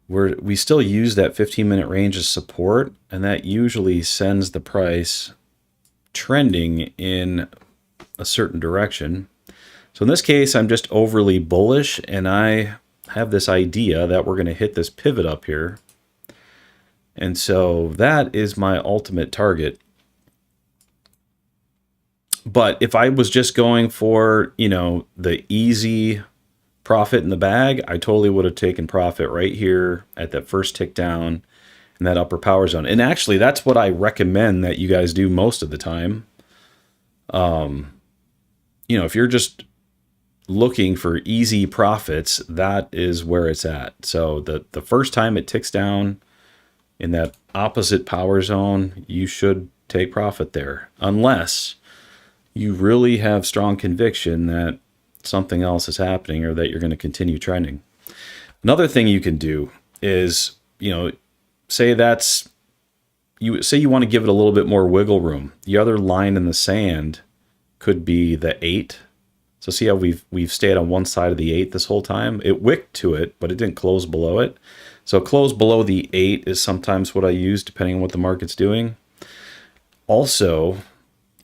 we still use that 15-minute range as support, and that usually sends the price trending in a certain direction. So in this case, I'm just overly bullish, and I have this idea that we're going to hit this pivot up here. And so that is my ultimate target. But if I was just going for, the easy profit in the bag, I totally would have taken profit right here at that first tick down in that upper power zone. And actually, that's what I recommend that you guys do most of the time. If you're just looking for easy profits, that is where it's at. So the first time it ticks down in that opposite power zone, you should take profit there, unless you really have strong conviction that something else is happening or that you're going to continue trending. Another thing you can do is, say you want to give it a little bit more wiggle room. The other line in the sand could be the 8. So see how we've stayed on one side of the 8 this whole time? It wicked to it, but it didn't close below it. So close below the 8 is sometimes what I use depending on what the market's doing. Also,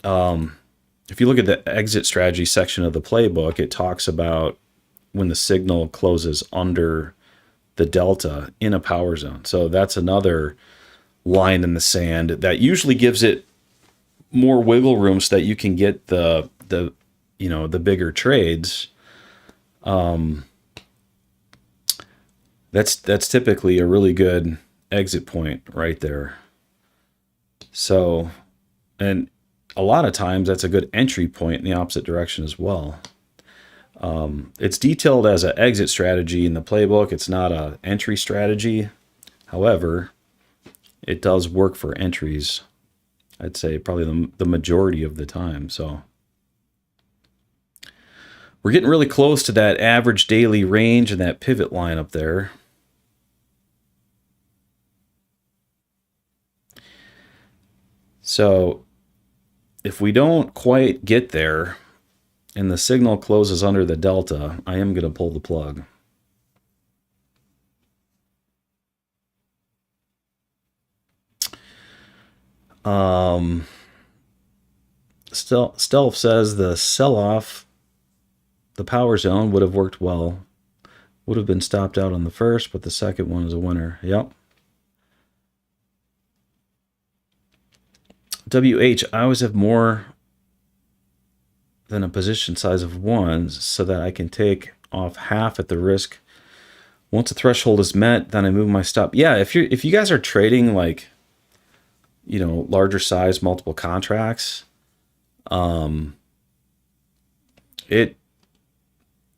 if you look at the exit strategy section of the playbook, it talks about when the signal closes under the delta in a power zone. So that's another line in the sand that usually gives it more wiggle room so that you can get the bigger trades. That's typically a really good exit point right there. So, and a lot of times that's a good entry point in the opposite direction as well. It's detailed as an exit strategy in the playbook. It's not an entry strategy. However, it does work for entries. I'd say probably the majority of the time. So we're getting really close to that average daily range and that pivot line up there. So if we don't quite get there and the signal closes under the delta, I am going to pull the plug. Stealth says the sell-off, the power zone would have worked well. Would have been stopped out on the first, but the second one is a winner. Yep. WH, I always have more than a position size of 1 so that I can take off half at the risk. Once the threshold is met, then I move my stop. Yeah, if you guys are trading like, larger size multiple contracts,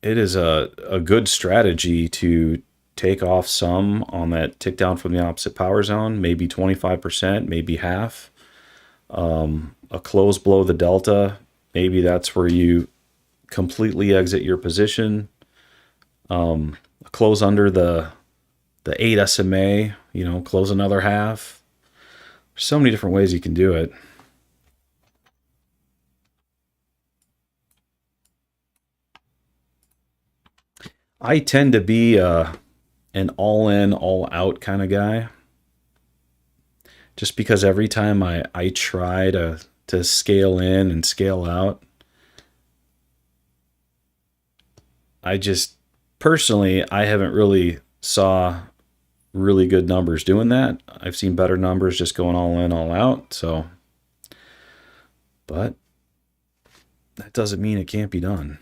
it is a good strategy to take off some on that tick down from the opposite power zone, maybe 25%, maybe half. A close below the delta, maybe that's where you completely exit your position. A close under the 8 SMA, you know, close another half. There's so many different ways you can do it. I tend to be an all-in, all-out kind of guy. Just because every time I try to scale in and scale out, I just personally I haven't really saw really good numbers doing that. I've seen better numbers just going all in, all out. So, but that doesn't mean it can't be done.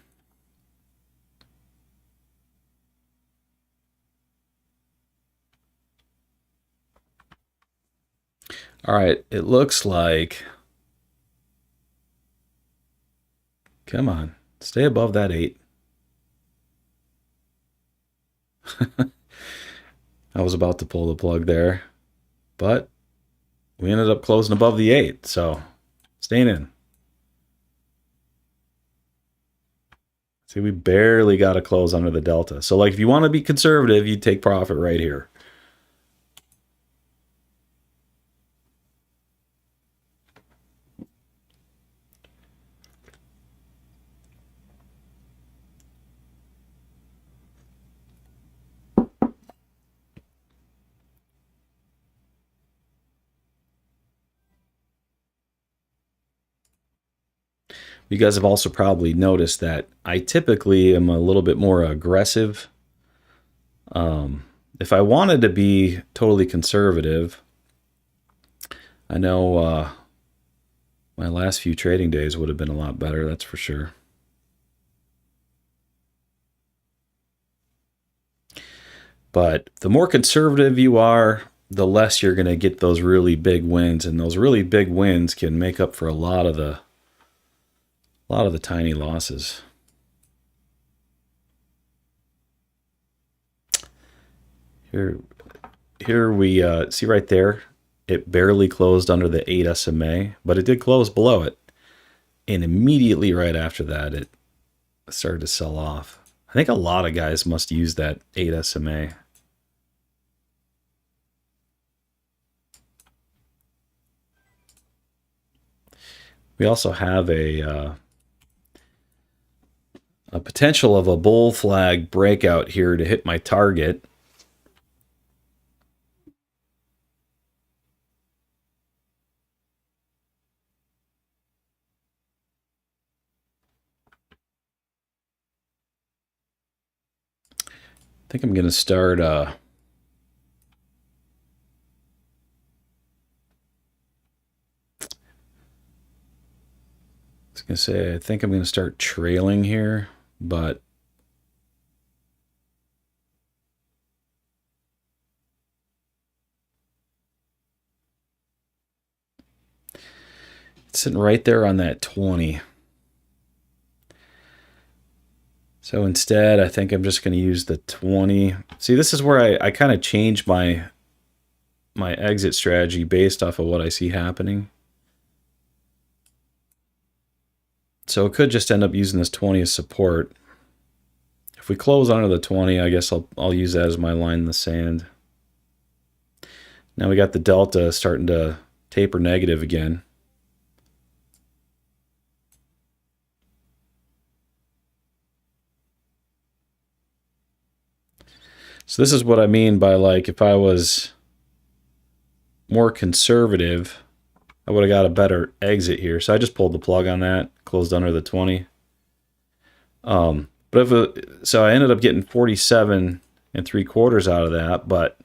All right, it looks like, come on, stay above that 8. I was about to pull the plug there, but we ended up closing above the 8, so staying in. See, we barely got a close under the delta. So like if you want to be conservative, you take profit right here. You guys have also probably noticed that I typically am a little bit more aggressive. If I wanted to be totally conservative, I know my last few trading days would have been a lot better, that's for sure. But the more conservative you are, the less you're going to get those really big wins, and those really big wins can make up for a lot of the tiny losses. Here we see right there, it barely closed under the 8 SMA, but it did close below it. And immediately right after that, it started to sell off. I think a lot of guys must use that 8 SMA. We also have a potential of a bull flag breakout here to hit my target. I think I'm going to start I was going to say, I think I'm going to start trailing here, but it's sitting right there on that 20. So instead, I think I'm just going to use the 20. See, this is where I kind of change my exit strategy based off of what I see happening. So it could just end up using this 20 as support. If we close under the 20, I guess I'll use that as my line in the sand. Now we got the delta starting to taper negative again. So this is what I mean by, like, if I was more conservative, I would have got a better exit here. So I just pulled the plug on that, closed under the 20. So I ended up getting 47 3/4 out of that. But,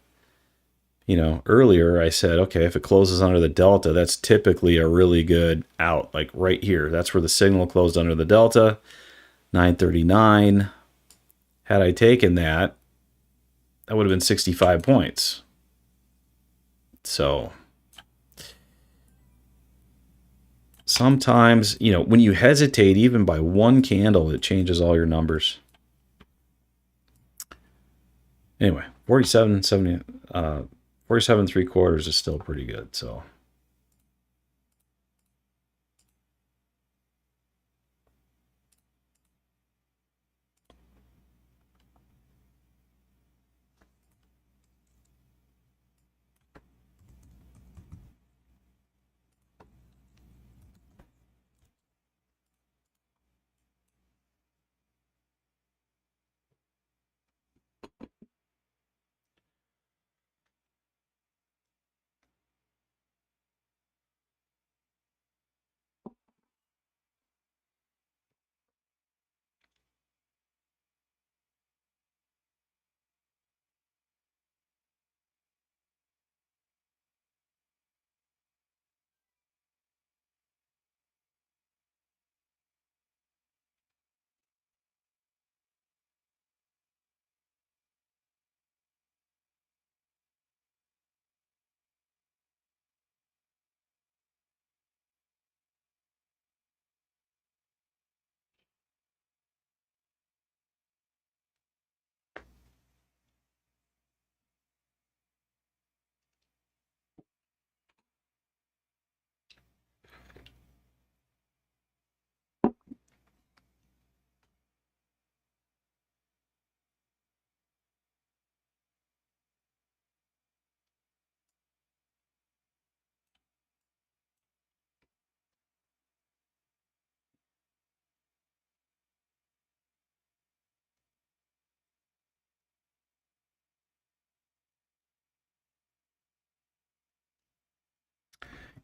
you know, earlier I said, okay, if it closes under the delta, that's typically a really good out, like right here. That's where the signal closed under the delta, 939. Had I taken that, that would have been 65 points. So sometimes, you know, when you hesitate even by one candle, it changes all your numbers. Anyway, 47.70, 47.75 is still pretty good. So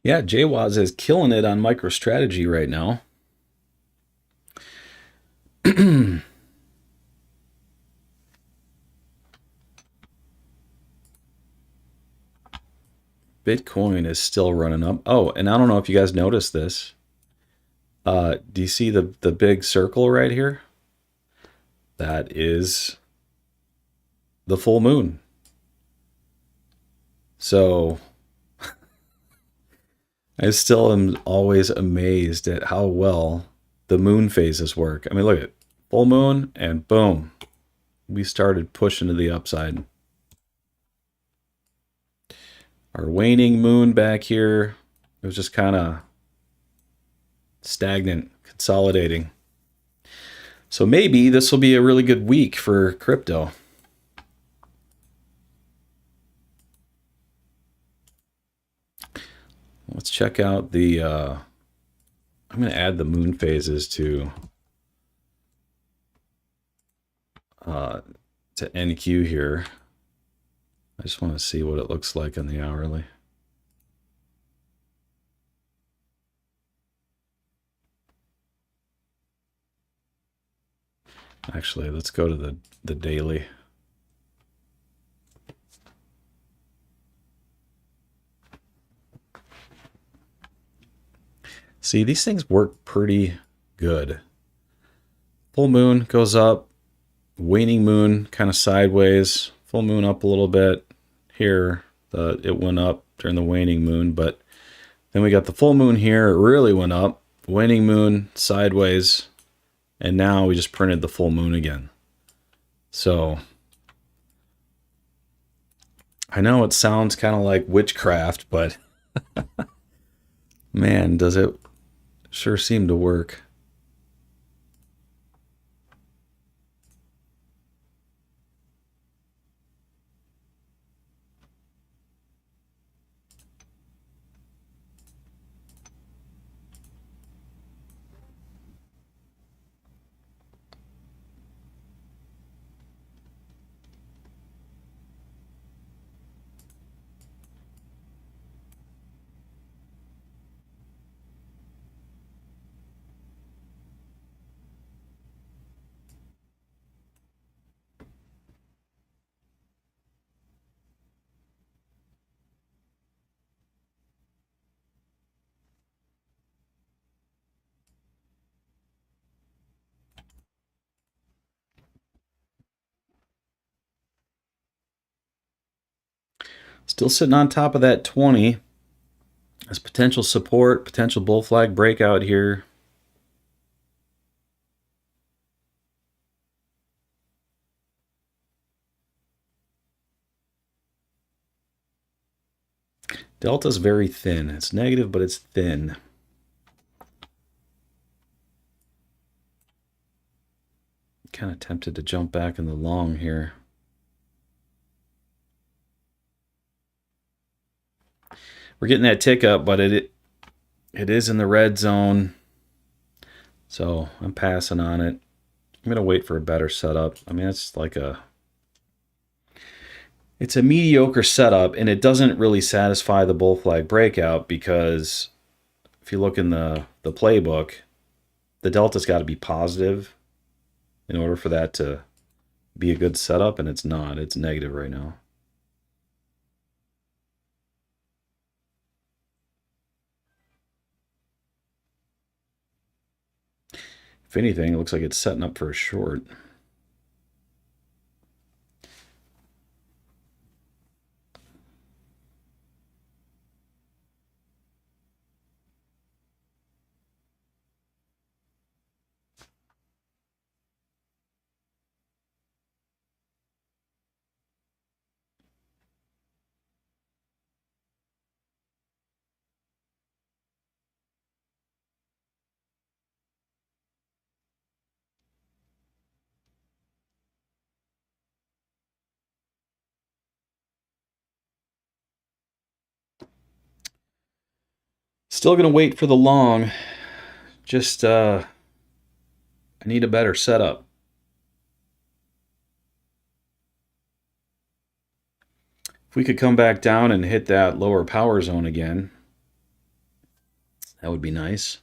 yeah, JWAZ is killing it on MicroStrategy right now. Bitcoin is still running up. Oh, and I don't know if you guys noticed this. Do you see the big circle right here? That is the full moon. So I still am always amazed at how well the moon phases work. I mean, look at full moon and boom, we started pushing to the upside. Our waning moon back here, it was just kind of stagnant, consolidating. So maybe this will be a really good week for crypto. Let's check out the, I'm going to add the moon phases to NQ here. I just want to see what it looks like on the hourly. Actually, let's go to the daily. See, these things work pretty good. Full moon goes up, waning moon kind of sideways, full moon up a little bit. Here, it went up during the waning moon, but then we got the full moon here, it really went up, waning moon sideways, and now we just printed the full moon again. So I know it sounds kind of like witchcraft, but man, does it sure seem to work. Still sitting on top of that 20. As potential support, potential bull flag breakout here. Delta's very thin. It's negative, but it's thin. Kind of tempted to jump back in the long here. We're getting that tick up, but it is in the red zone. So I'm passing on it. I'm going to wait for a better setup. I mean, it's a mediocre setup, and it doesn't really satisfy the bull flag breakout, because if you look in the playbook, the delta's got to be positive in order for that to be a good setup, and it's not. It's negative right now. If anything, it looks like it's setting up for a short. Still going to wait for the long. Just, I need a better setup. If we could come back down and hit that lower power zone again, that would be nice.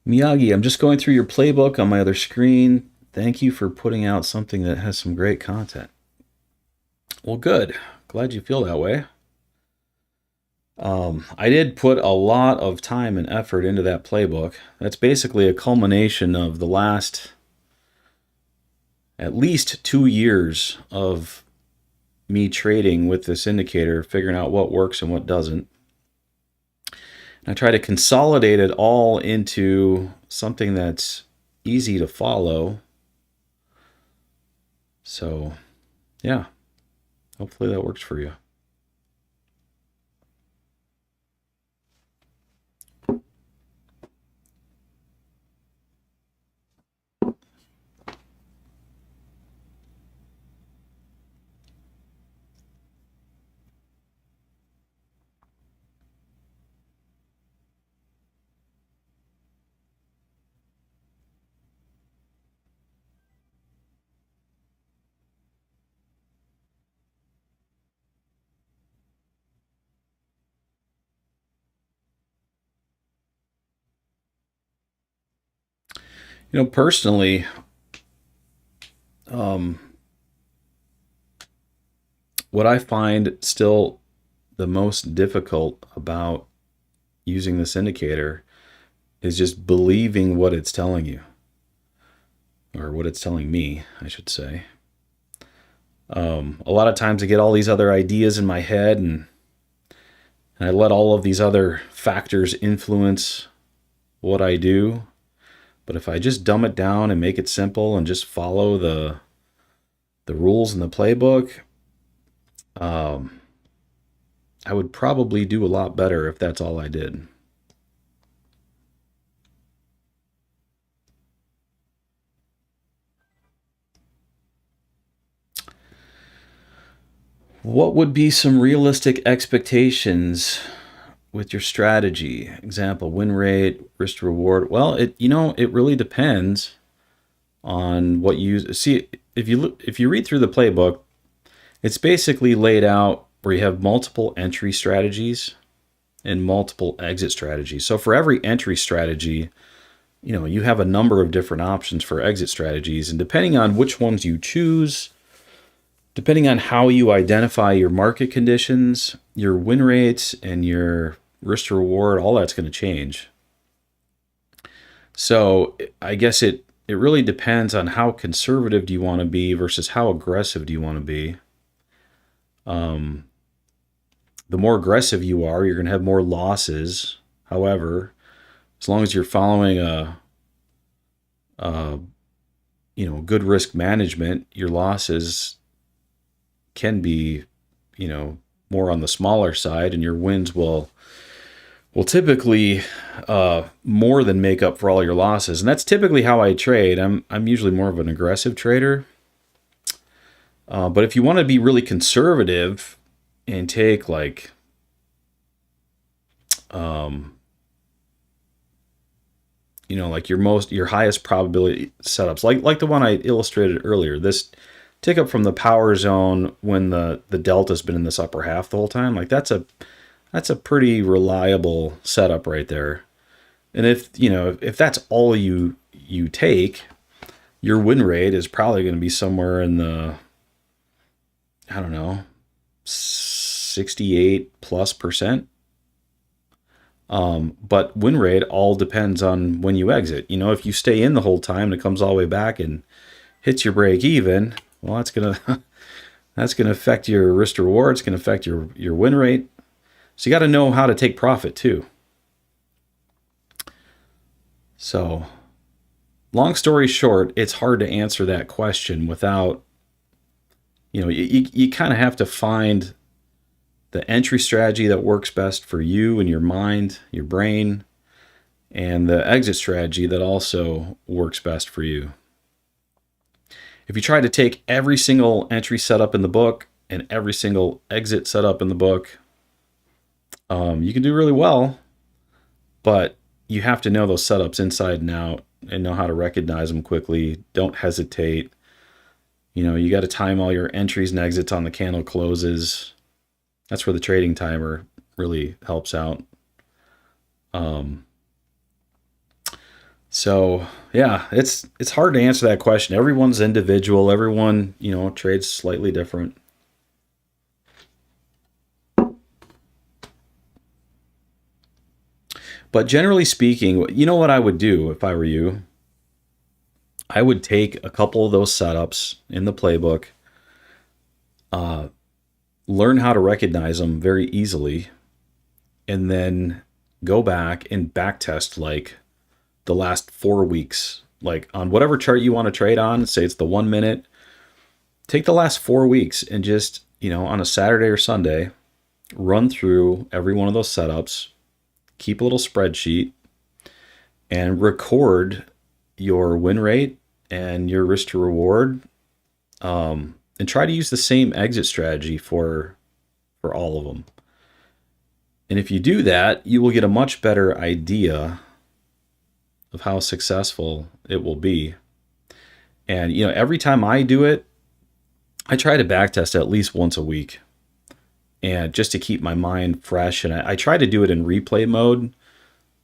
Miyagi, I'm just going through your playbook on my other screen. Thank you for putting out something that has some great content. Well, good. Glad you feel that way. I did put a lot of time and effort into that playbook. That's basically a culmination of the last at least 2 years of me trading with this indicator, figuring out what works and what doesn't. And I try to consolidate it all into something that's easy to follow. So, yeah, hopefully that works for you. You know, personally, what I find still the most difficult about using this indicator is just believing what it's telling you, or what it's telling me, I should say. A lot of times I get all these other ideas in my head, and I let all of these other factors influence what I do. But if I just dumb it down and make it simple and just follow the rules in the playbook, I would probably do a lot better if that's all I did. What would be some realistic expectations with your strategy. Example, win rate, risk to reward. Well, it really depends on what you see. If you read through the playbook, it's basically laid out where you have multiple entry strategies and multiple exit strategies. So for every entry strategy, you have a number of different options for exit strategies, and depending on which ones you choose, depending on how you identify your market conditions, your win rates, and your risk to reward, all that's going to change. So I guess it really depends on how conservative do you want to be versus how aggressive do you want to be. The more aggressive you are, you're going to have more losses. However, as long as you're following a good risk management, your losses can be, more on the smaller side, and your wins will typically more than make up for all your losses. And that's typically how I trade. I'm usually more of an aggressive trader. But if you want to be really conservative and take like like your highest probability setups, like the one I illustrated earlier, this tick up from the power zone when the delta's been in this upper half the whole time, like that's a pretty reliable setup right there. And if that's all you take, your win rate is probably going to be somewhere in the, I don't know, 68+%. But win rate all depends on when you exit. If you stay in the whole time and it comes all the way back and hits your break even, well, that's gonna affect your risk to reward. It's gonna affect your win rate. So you got to know how to take profit too. So, long story short, it's hard to answer that question without, you kind of have to find the entry strategy that works best for you and your mind, your brain, and the exit strategy that also works best for you. If you try to take every single entry setup in the book and every single exit setup in the book, you can do really well, but you have to know those setups inside and out and know how to recognize them quickly. Don't hesitate. You got to time all your entries and exits on the candle closes. That's where the trading timer really helps out. So yeah, it's hard to answer that question. Everyone's individual. Everyone, trades slightly different. But generally speaking, what I would do if I were you? I would take a couple of those setups in the playbook, learn how to recognize them very easily, and then go back and backtest like the last 4 weeks, like on whatever chart you want to trade on. Say it's the 1 minute. Take the last 4 weeks and just, on a Saturday or Sunday, run through every one of those setups, keep a little spreadsheet, and record your win rate and your risk to reward, and try to use the same exit strategy for all of them. And if you do that, you will get a much better idea of how successful it will be. And every time I do it, I try to backtest at least once a week, and just to keep my mind fresh. And I try to do it in replay mode,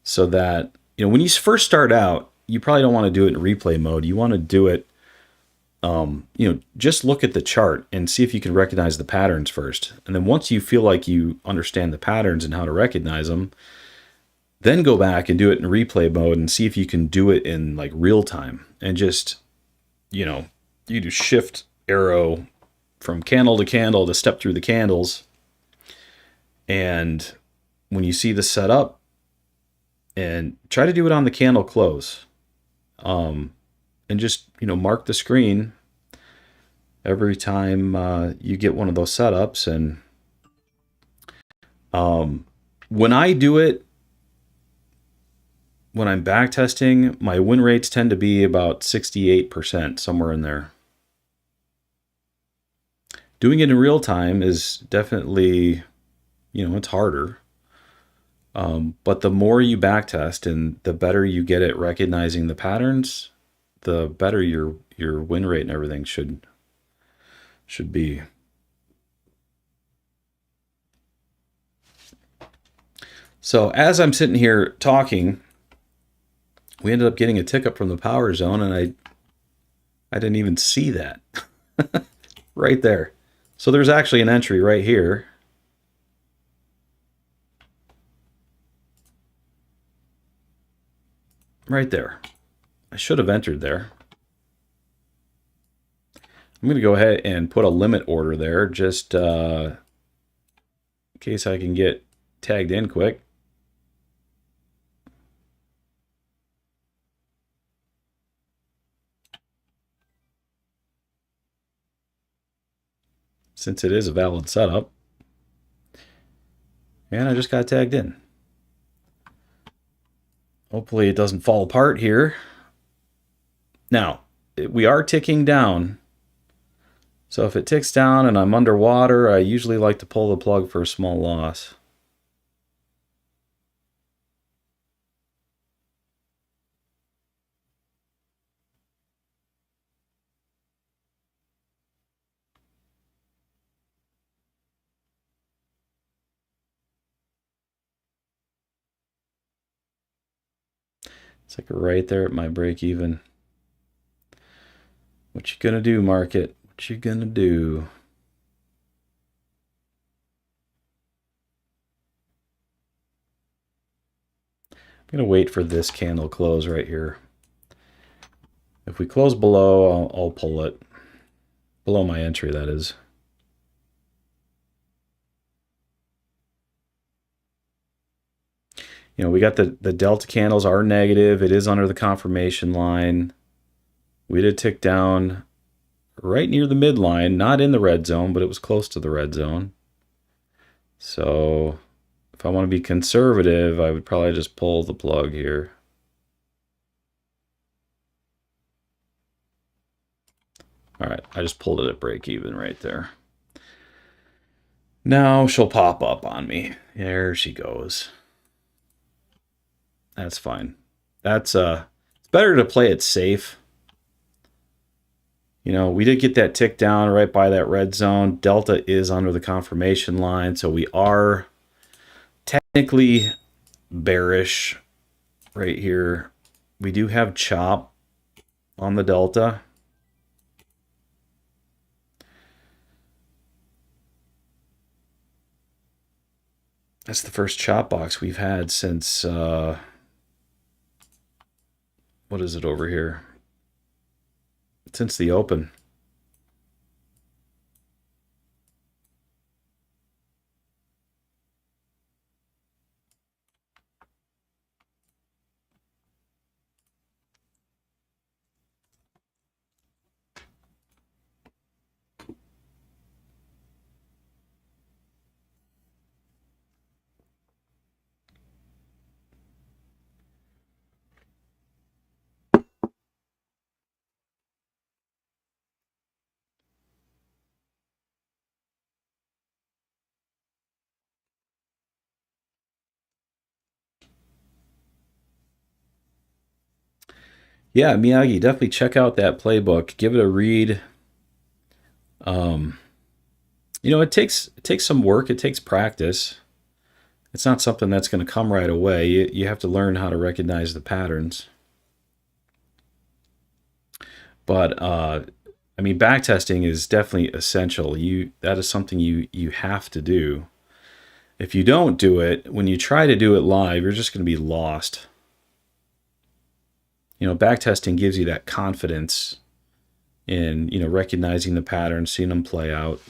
so that when you first start out, you probably don't want to do it in replay mode. You want to do it, just look at the chart and see if you can recognize the patterns first. And then once you feel like you understand the patterns and how to recognize them, then go back and do it in replay mode and see if you can do it in like real time. And just, you do shift arrow from candle to candle to step through the candles. And when you see the setup, and try to do it on the candle close. And just, mark the screen every time you get one of those setups. And when I do it, when I'm back testing, my win rates tend to be about 68%, somewhere in there. Doing it in real time is definitely, it's harder. But the more you backtest and the better you get at recognizing the patterns, the better your win rate and everything should be. So as I'm sitting here talking, we ended up getting a tick up from the power zone, and I didn't even see that right there. So there's actually an entry right here. Right there. I should have entered there. I'm going to go ahead and put a limit order there just in case I can get tagged in quick. Since it is a valid setup. And I just got tagged in. Hopefully it doesn't fall apart here. Now, we are ticking down. So if it ticks down and I'm underwater, I usually like to pull the plug for a small loss. It's like right there at my break even. What you gonna do, market? What you gonna do? I'm gonna wait for this candle close right here. If we close below, I'll pull it. Below my entry, that is. You know, we got the delta candles are negative. It is under the confirmation line. We did tick down right near the midline, not in the red zone, but it was close to the red zone. So if I want to be conservative, I would probably just pull the plug here. All right, I just pulled it at break even right there. Now she'll pop up on me. There she goes. That's fine. That's it's better to play it safe. You know, we did get that tick down right by that red zone. Delta is under the confirmation line, so we are technically bearish right here. We do have chop on the delta. That's the first chop box we've had since what is it over here? Since the open. Yeah, Miyagi, definitely check out that playbook. Give it a read. You know, it takes some work. It takes practice. It's not something that's going to come right away. You have to learn how to recognize the patterns. But I mean, backtesting is definitely essential. That is something you have to do. If you don't do it, when you try to do it live, you're just going to be lost. You know, backtesting gives you that confidence in, you know, recognizing the patterns, seeing them play out.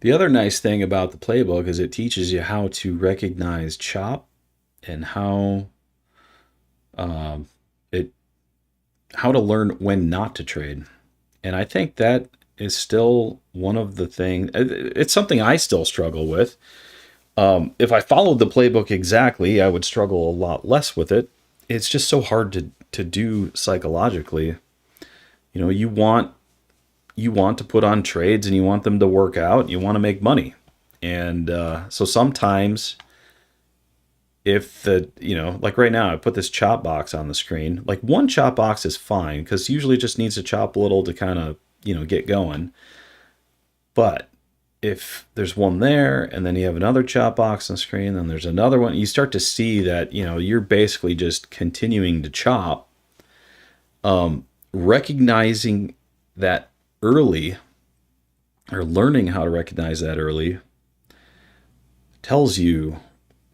The other nice thing about the playbook is it teaches you how to recognize chop and um, it how to learn when not to trade. And I think that is still one of the things. It's something I still struggle with. If I followed the playbook exactly, I would struggle a lot less with it. It's just so hard to do psychologically. You know, you want to put on trades and you want them to work out. You want to make money, and so sometimes if the like right now I put this chop box on the screen. Like one chop box is fine because usually it just needs to chop a little to kind of get going. But if there's one there and then you have another chop box on the screen, then there's another one, you start to see that you're basically just continuing to chop. Recognizing that early, or learning how to recognize that early, tells you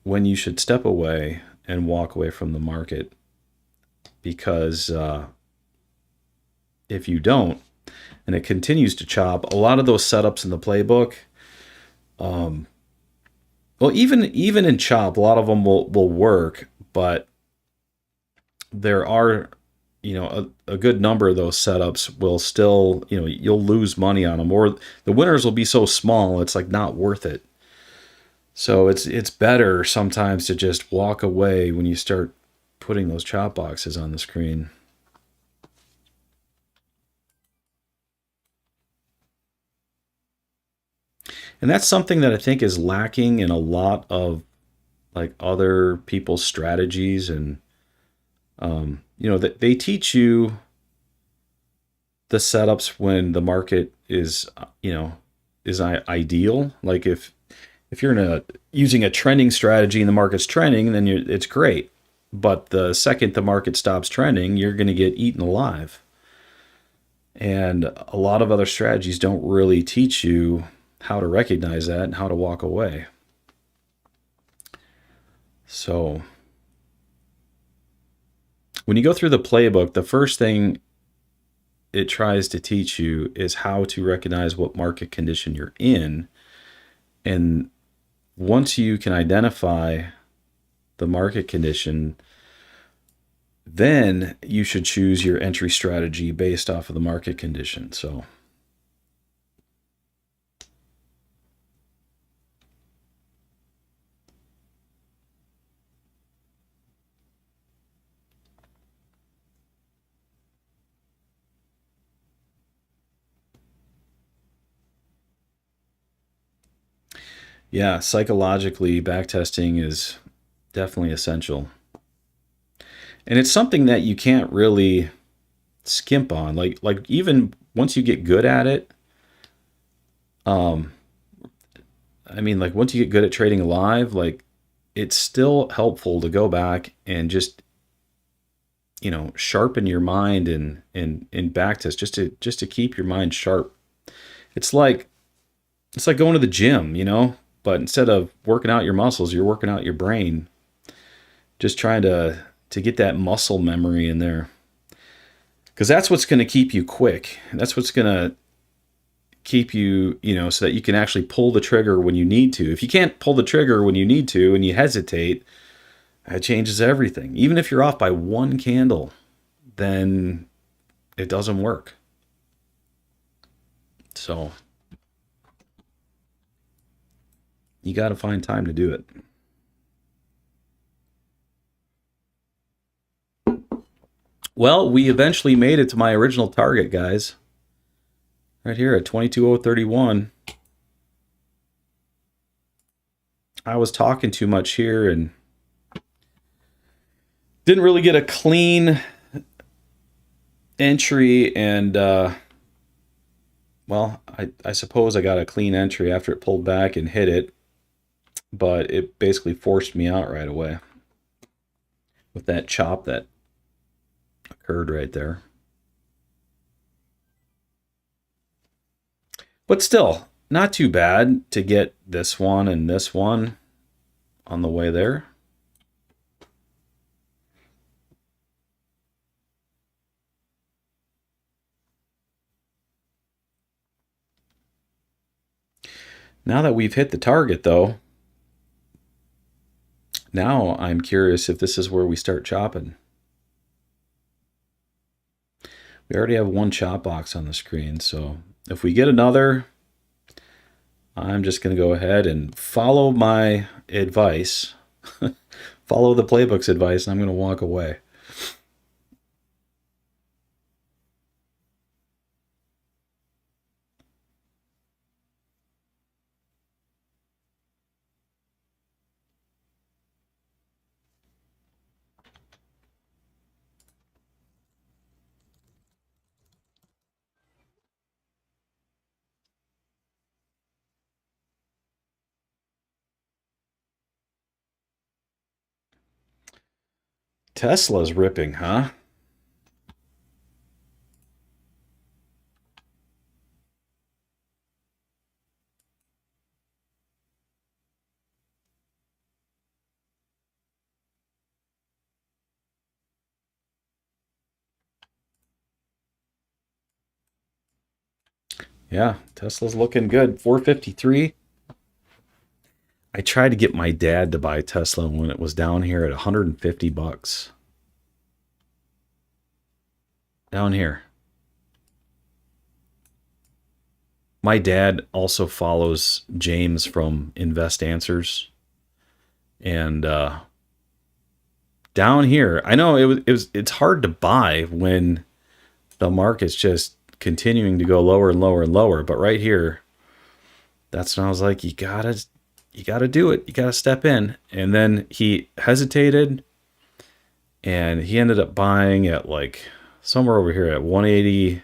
when you should step away and walk away from the market. Because if you don't, and it continues to chop, a lot of those setups in the playbook, well, even in chop, a lot of them will work, but there are, a good number of those setups will still, you'll lose money on them, or the winners will be so small, it's like not worth it. So it's better sometimes to just walk away when you start putting those chop boxes on the screen. And that's something that I think is lacking in a lot of like other people's strategies. And that they teach you the setups when the market is ideal. Like if you're using a trending strategy and the market's trending, then it's great. But the second the market stops trending, you're going to get eaten alive. And a lot of other strategies don't really teach you how to recognize that and how to walk away. So when you go through the playbook, the first thing it tries to teach you is how to recognize what market condition you're in. And once you can identify the market condition, then you should choose your entry strategy based off of the market condition. So yeah, psychologically, backtesting is definitely essential. And it's something that you can't really skimp on. Like even once you get good at it, I mean, like once you get good at trading live, like it's still helpful to go back and just sharpen your mind in backtest just to keep your mind sharp. It's like going to the gym, but instead of working out your muscles, you're working out your brain, just trying to get that muscle memory in there. Because that's what's going to keep you quick. That's what's going to keep you, so that you can actually pull the trigger when you need to. If you can't pull the trigger when you need to and you hesitate, that changes everything. Even if you're off by one candle, then it doesn't work. So you got to find time to do it. Well, we eventually made it to my original target, guys. Right here at 22,031. I was talking too much here and didn't really get a clean entry. And, well, I suppose I got a clean entry after it pulled back and hit it. But it basically forced me out right away with that chop that occurred right there. But still, not too bad to get this one and this one on the way there. Now that we've hit the target, though, now I'm curious if this is where we start chopping. We already have one chop box on the screen, so if we get another, I'm just going to go ahead and follow my advice, follow the playbook's advice, and I'm going to walk away. Tesla's ripping, huh? Yeah, Tesla's looking good. 453. I tried to get my dad to buy Tesla when it was down here at 150 bucks. Down here. My dad also follows James from Invest Answers. And down here, I know it's hard to buy when the market's just continuing to go lower and lower and lower, but right here, that's when I was like, you gotta do it. You gotta step in. And then he hesitated, and he ended up buying at like somewhere over here at 180.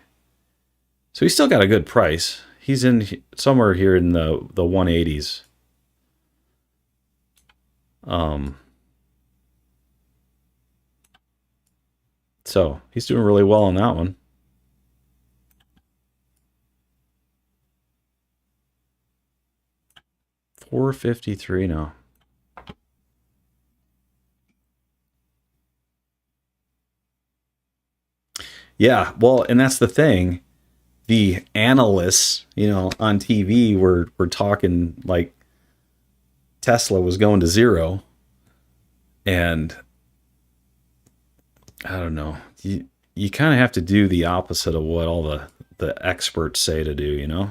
So he's still got a good price. He's in somewhere here in the 180s. So he's doing really well on that one. $453 now. Yeah, well, and that's the thing. The analysts, on TV were talking like Tesla was going to zero, and I don't know. You kind of have to do the opposite of what all the experts say to do.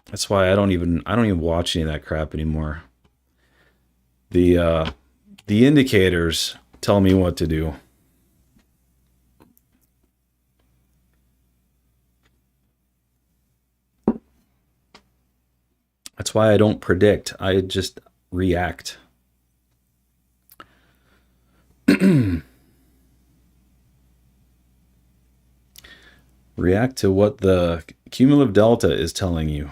That's why I don't even watch any of that crap anymore. The indicators tell me what to do. That's why I don't predict. I just react. React to what the cumulative delta is telling you.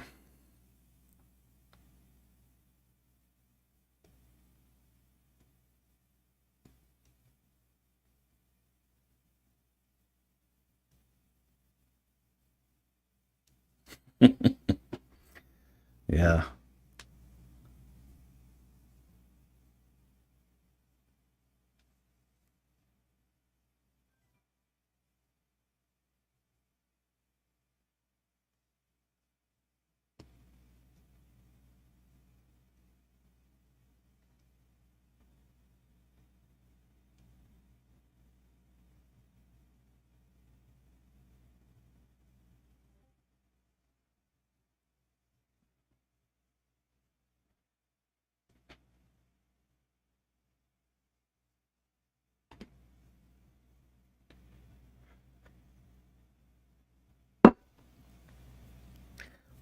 Yeah.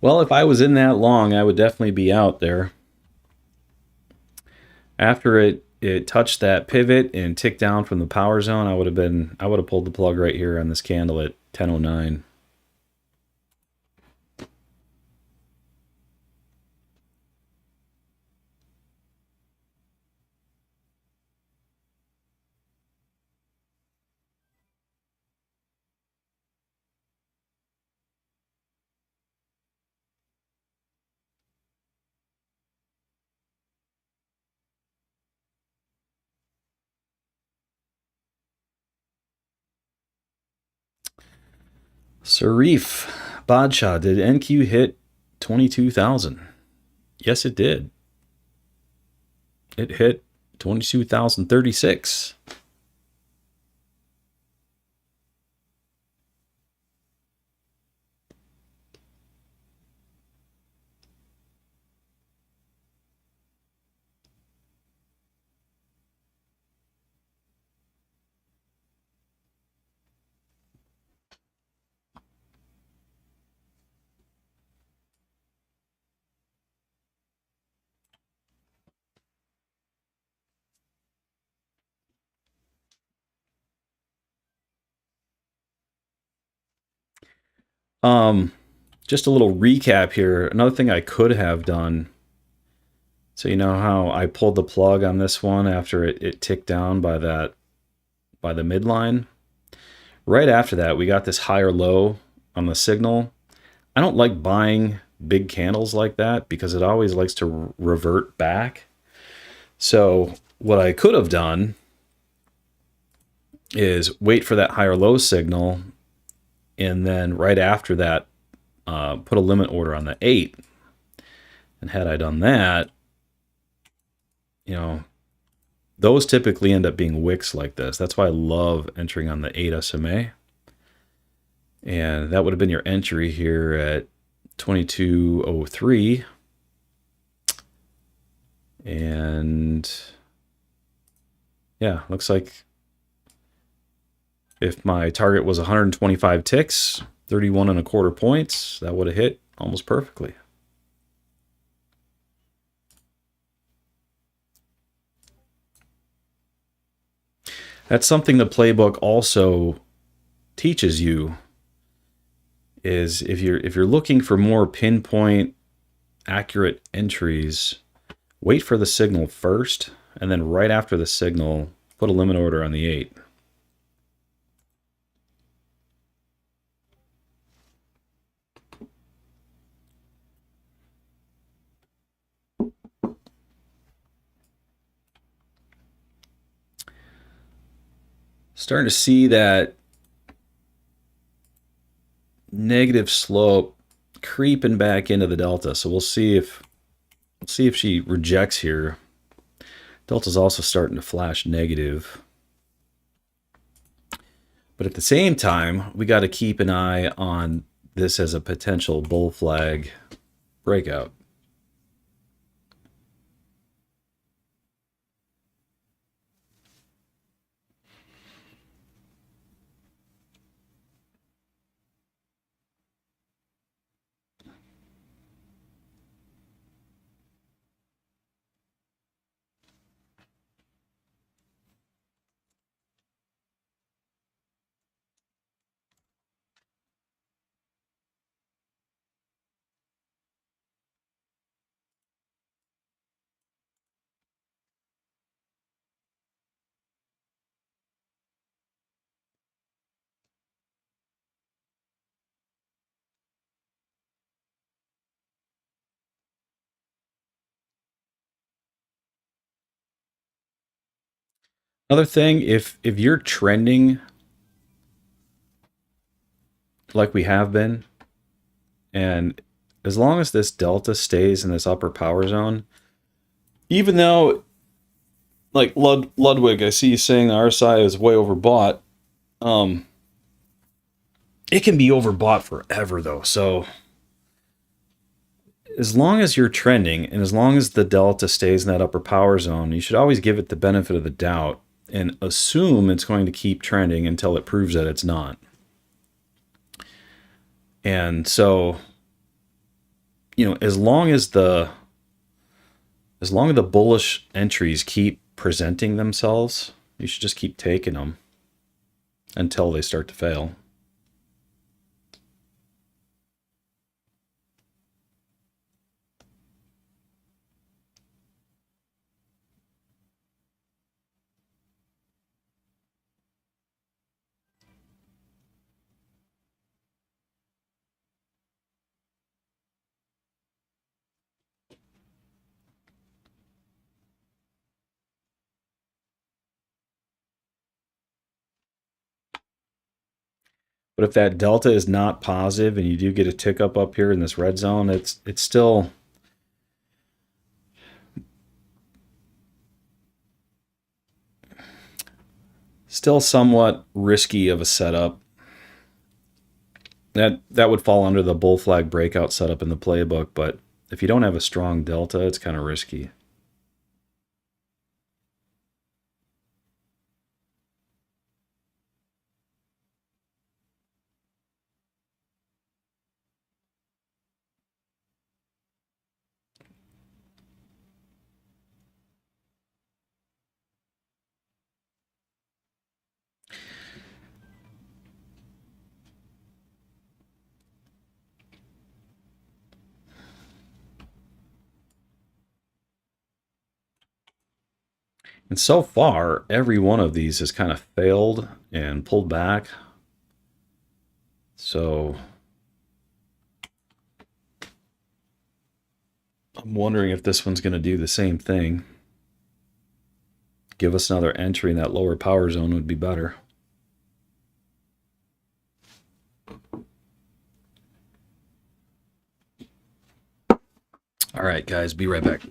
Well, if I was in that long, I would definitely be out there. After it touched that pivot and ticked down from the power zone, I would have pulled the plug right here on this candle at 10:09. Sarif, Badshaw, did NQ hit 22,000? Yes, it did. It hit 22,036. Just a little recap here. Another thing I could have done. So you know how I pulled the plug on this one after it ticked down by the midline? Right after that, we got this higher low on the signal. I don't like buying big candles like that because it always likes to revert back. So what I could have done is wait for that higher low signal, and then right after that, put a limit order on the 8. And had I done that, you know, those typically end up being wicks like this. That's why I love entering on the 8 SMA. And that would have been your entry here at 2203. And yeah, looks like if my target was 125 ticks, 31.25 points, that would have hit almost perfectly. That's something the playbook also teaches you, is if you're looking for more pinpoint accurate entries, wait for the signal first, and then right after the signal, put a limit order on the 8. Starting to see that negative slope creeping back into the delta. So we'll see if she rejects here. Delta's also starting to flash negative. But at the same time, we got to keep an eye on this as a potential bull flag breakout. Another thing, if you're trending like we have been, and as long as this delta stays in this upper power zone, even though, like Ludwig, I see you saying the RSI is way overbought. It can be overbought forever though. So as long as you're trending and as long as the delta stays in that upper power zone, you should always give it the benefit of the doubt and assume it's going to keep trending until it proves that it's not. And so, you know, as long as the bullish entries keep presenting themselves, you should just keep taking them until they start to fail. But if that delta is not positive and you do get a tick up here in this red zone, it's still somewhat risky of a setup. That would fall under the bull flag breakout setup in the playbook, but if you don't have a strong delta, it's kind of risky. And so far, every one of these has kind of failed and pulled back. So I'm wondering if this one's going to do the same thing. Give us another entry in that lower power zone would be better. All right, guys, be right back.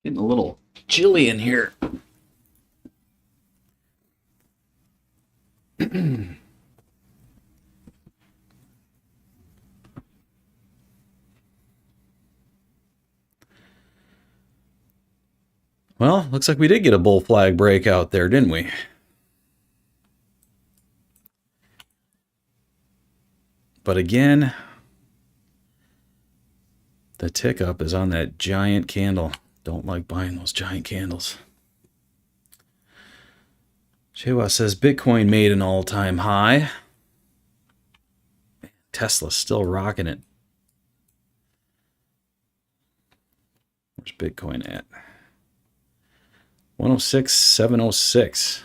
Getting a little chilly in here. Well, looks like we did get a bull flag breakout there, didn't we? But again, the tick up is on that giant candle. Don't like buying those giant candles. Shewa says Bitcoin made an all-time high. Tesla's still rocking it. Where's Bitcoin at? 106,706.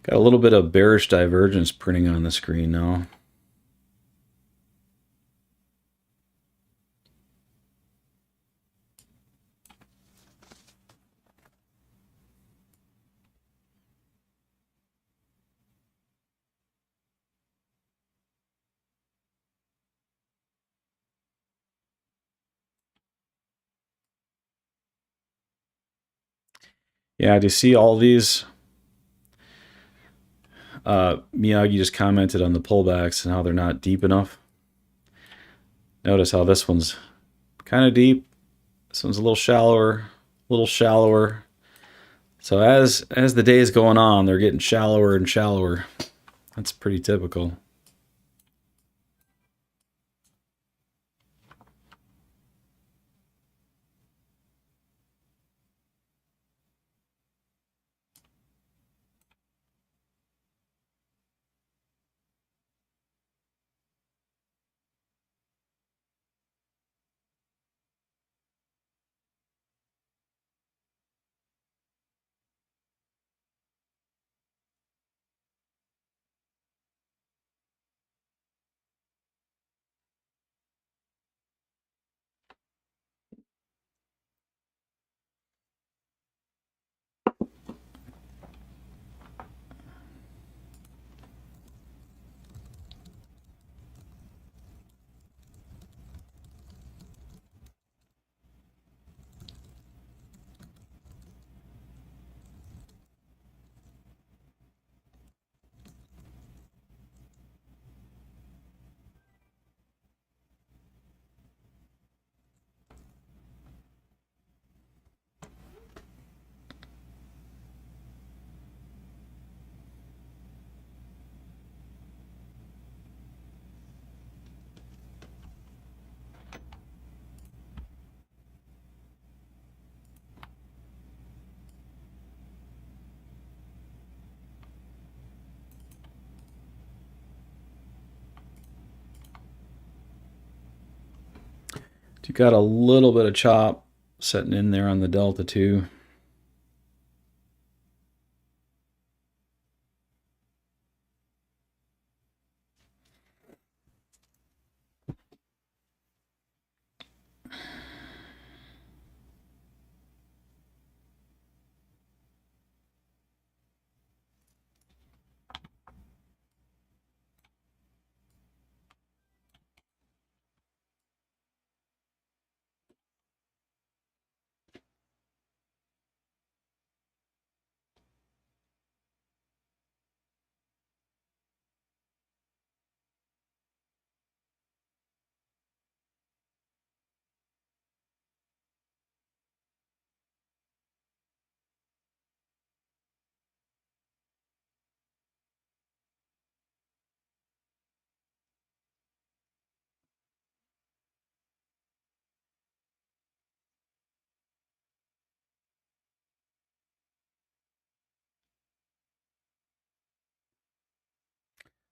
Got a little bit of bearish divergence printing on the screen now. Yeah, do you see all these? Miyagi just commented on the pullbacks and how they're not deep enough. Notice how this one's kind of deep. This one's a little shallower, a little shallower. So as the day is going on, they're getting shallower and shallower. That's pretty typical. You got a little bit of chop setting in there on the delta too.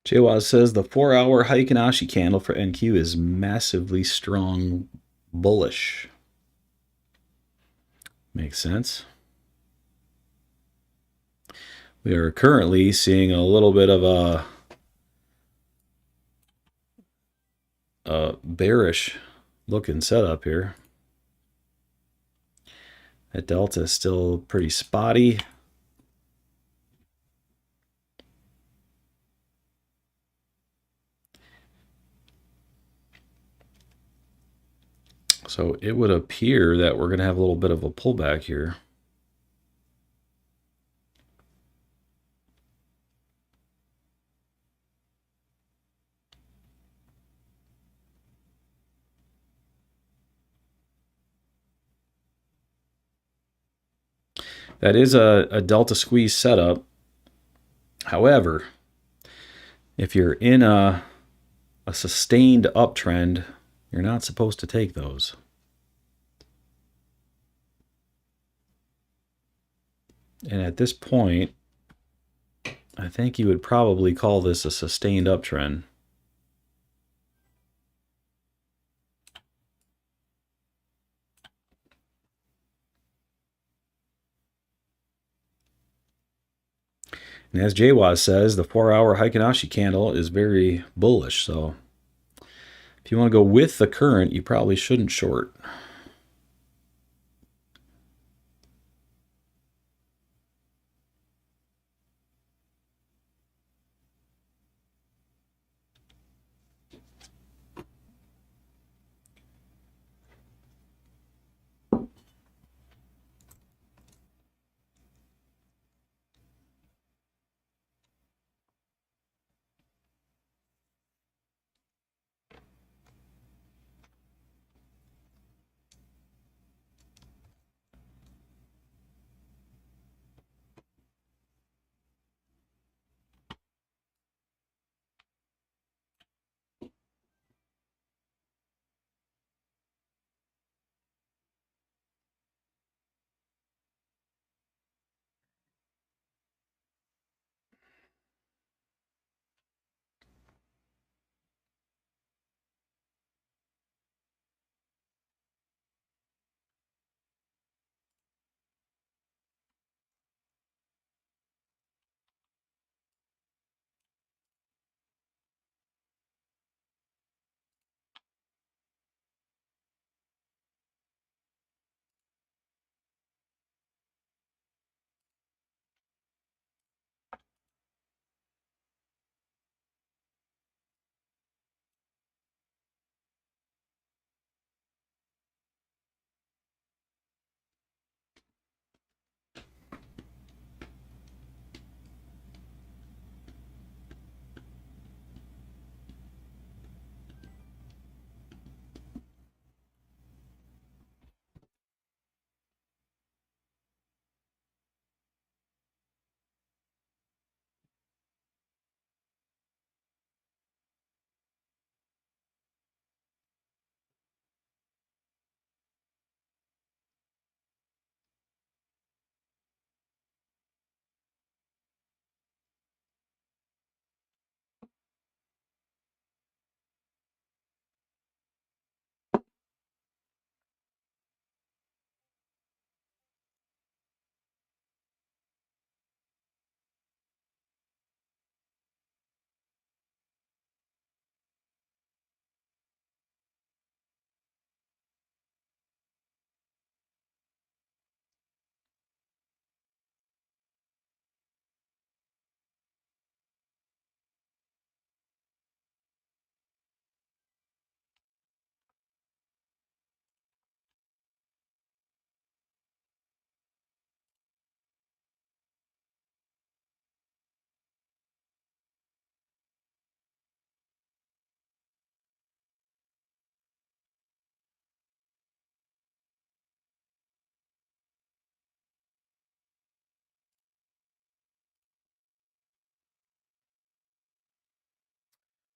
JWaz says the 4-hour Heikin-Ashi candle for NQ is massively strong bullish. Makes sense. We are currently seeing a little bit of a bearish looking setup here. That delta is still pretty spotty. So it would appear that we're going to have a little bit of a pullback here. That is a delta squeeze setup. However, if you're in a sustained uptrend, you're not supposed to take those. And at this point, I think you would probably call this a sustained uptrend. And as JWaz says, the 4-hour Heikin-Ashi candle is very bullish. So if you want to go with the current, you probably shouldn't short.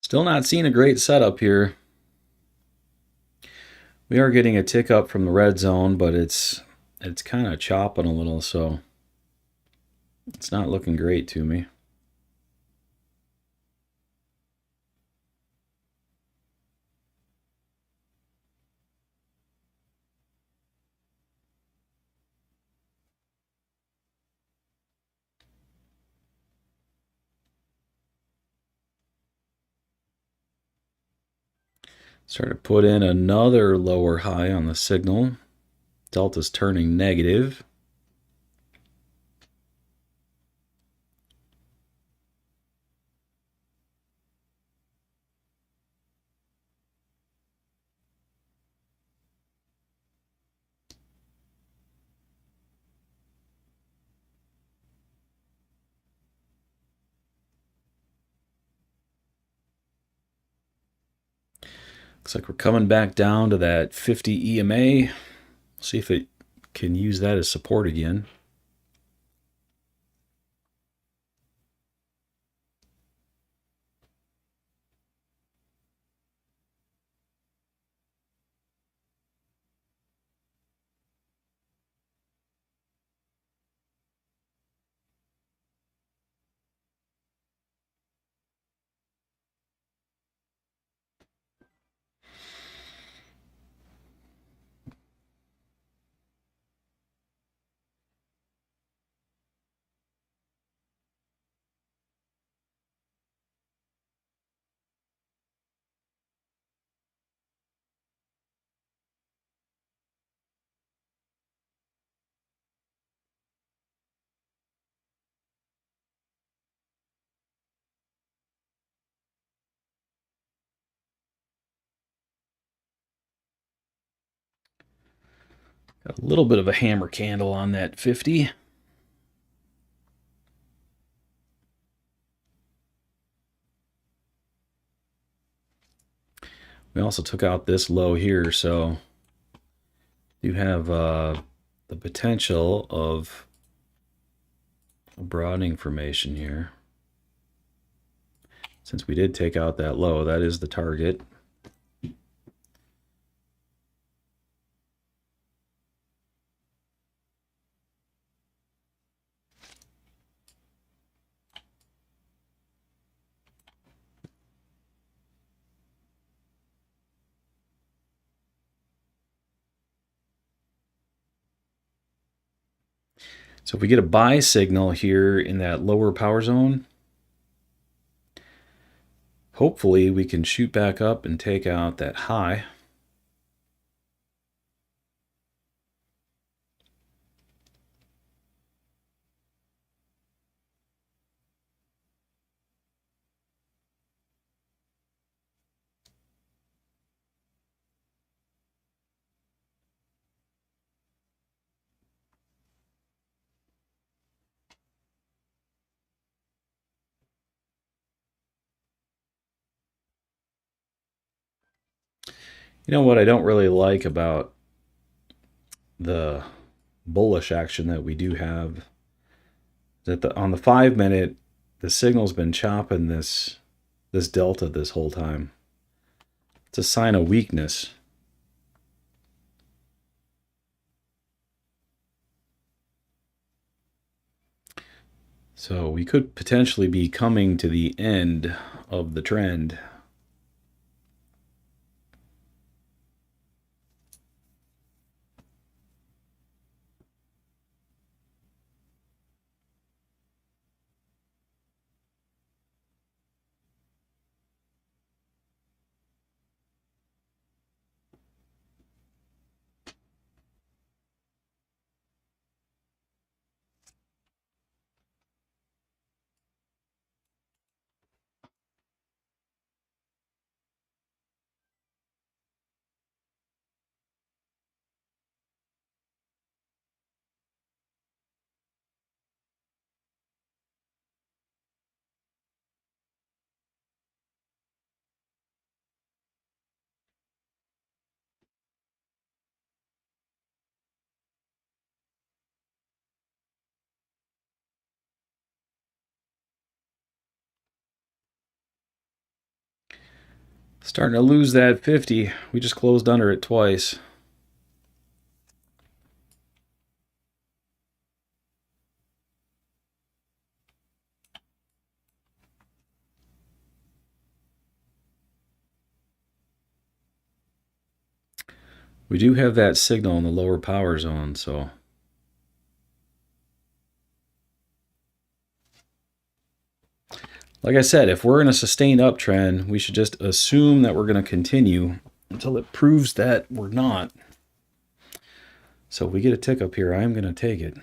Still not seeing a great setup here. We are getting a tick up from the red zone, but it's kind of chopping a little, so it's not looking great to me. Start to put in another lower high on the signal. Delta's turning negative. Looks like we're coming back down to that 50 EMA. See if it can use that as support again. Got a little bit of a hammer candle on that 50. We also took out this low here, so you have the potential of a broadening formation here. Since we did take out that low, that is the target. So if we get a buy signal here in that lower power zone, hopefully we can shoot back up and take out that high. You know what I don't really like about the bullish action that we do have, that on the 5-minute, the signal's been chopping this delta this whole time. It's a sign of weakness. So we could potentially be coming to the end of the trend. Starting to lose that 50. We just closed under it twice. We do have that signal in the lower power zone, so like I said, if we're in a sustained uptrend, we should just assume that we're going to continue until it proves that we're not. So if we get a tick up here, I'm going to take it.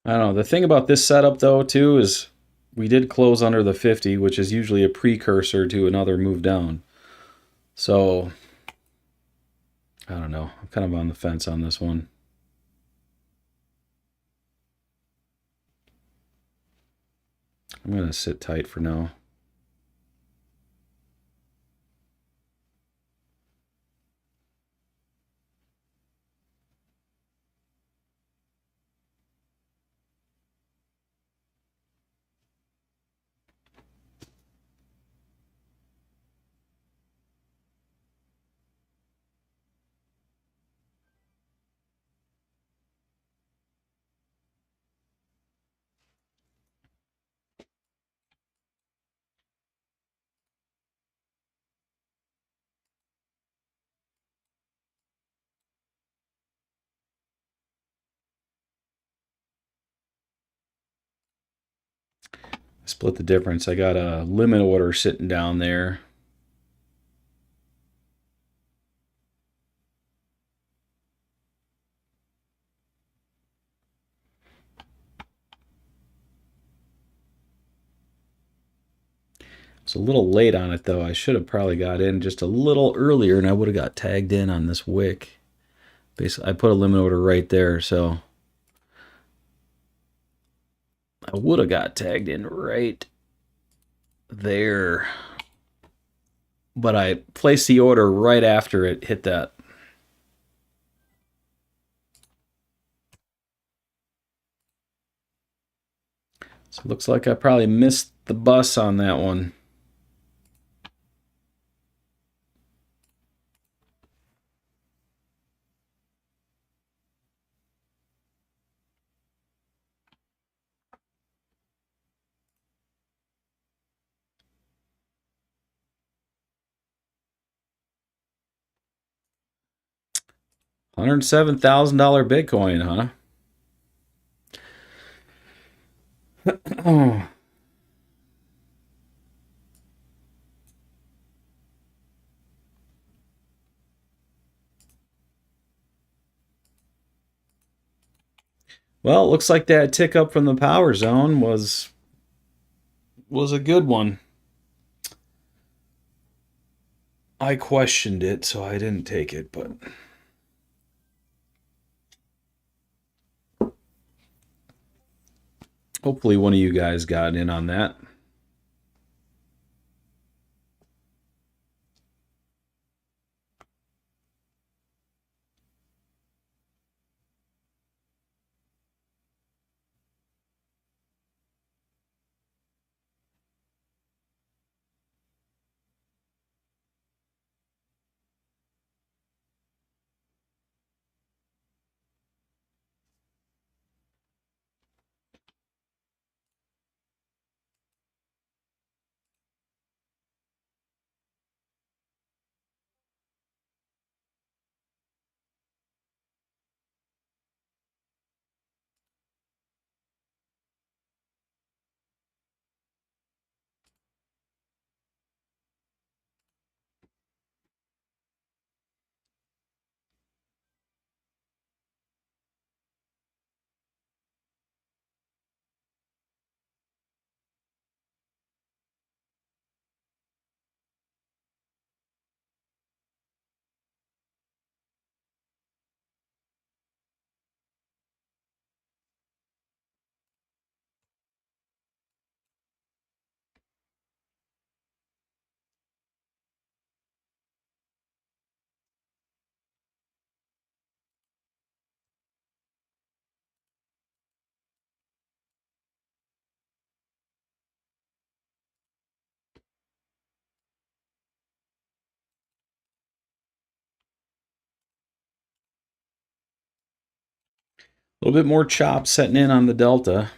I don't know. The thing about this setup, though, too, is we did close under the 50, which is usually a precursor to another move down. So, I don't know. I'm kind of on the fence on this one. I'm going to sit tight for now. Split the difference. I got a limit order sitting down there. It's a little late on it, though. I should have probably got in just a little earlier, and I would have got tagged in on this wick. Basically, I put a limit order right there, so I would have got tagged in right there. But I placed the order right after it hit that. So it looks like I probably missed the bus on that one. $107,000 Bitcoin, huh? Oh. Well, it looks like that tick up from the power zone was a good one. I questioned it, so I didn't take it, but hopefully one of you guys got in on that. A little bit more chop setting in on the delta.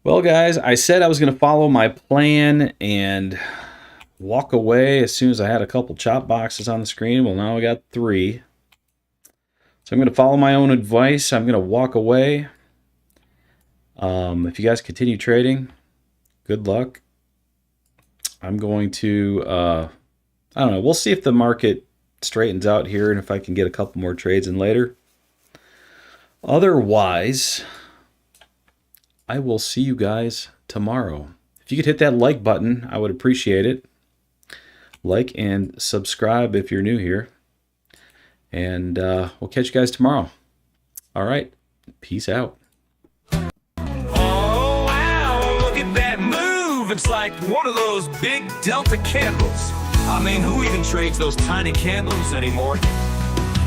Well, guys, I said I was going to follow my plan and walk away as soon as I had a couple chop boxes on the screen. Well, now I got 3. So I'm going to follow my own advice. I'm going to walk away. If you guys continue trading, good luck. I'm going to, I don't know, we'll see if the market straightens out here and if I can get a couple more trades in later. Otherwise, I will see you guys tomorrow. If you could hit that like button, I would appreciate it. Like and subscribe if you're new here. And we'll catch you guys tomorrow. All right. Peace out. Oh, wow. Look at that move. It's like one of those big delta candles. I mean, who even trades those tiny candles anymore?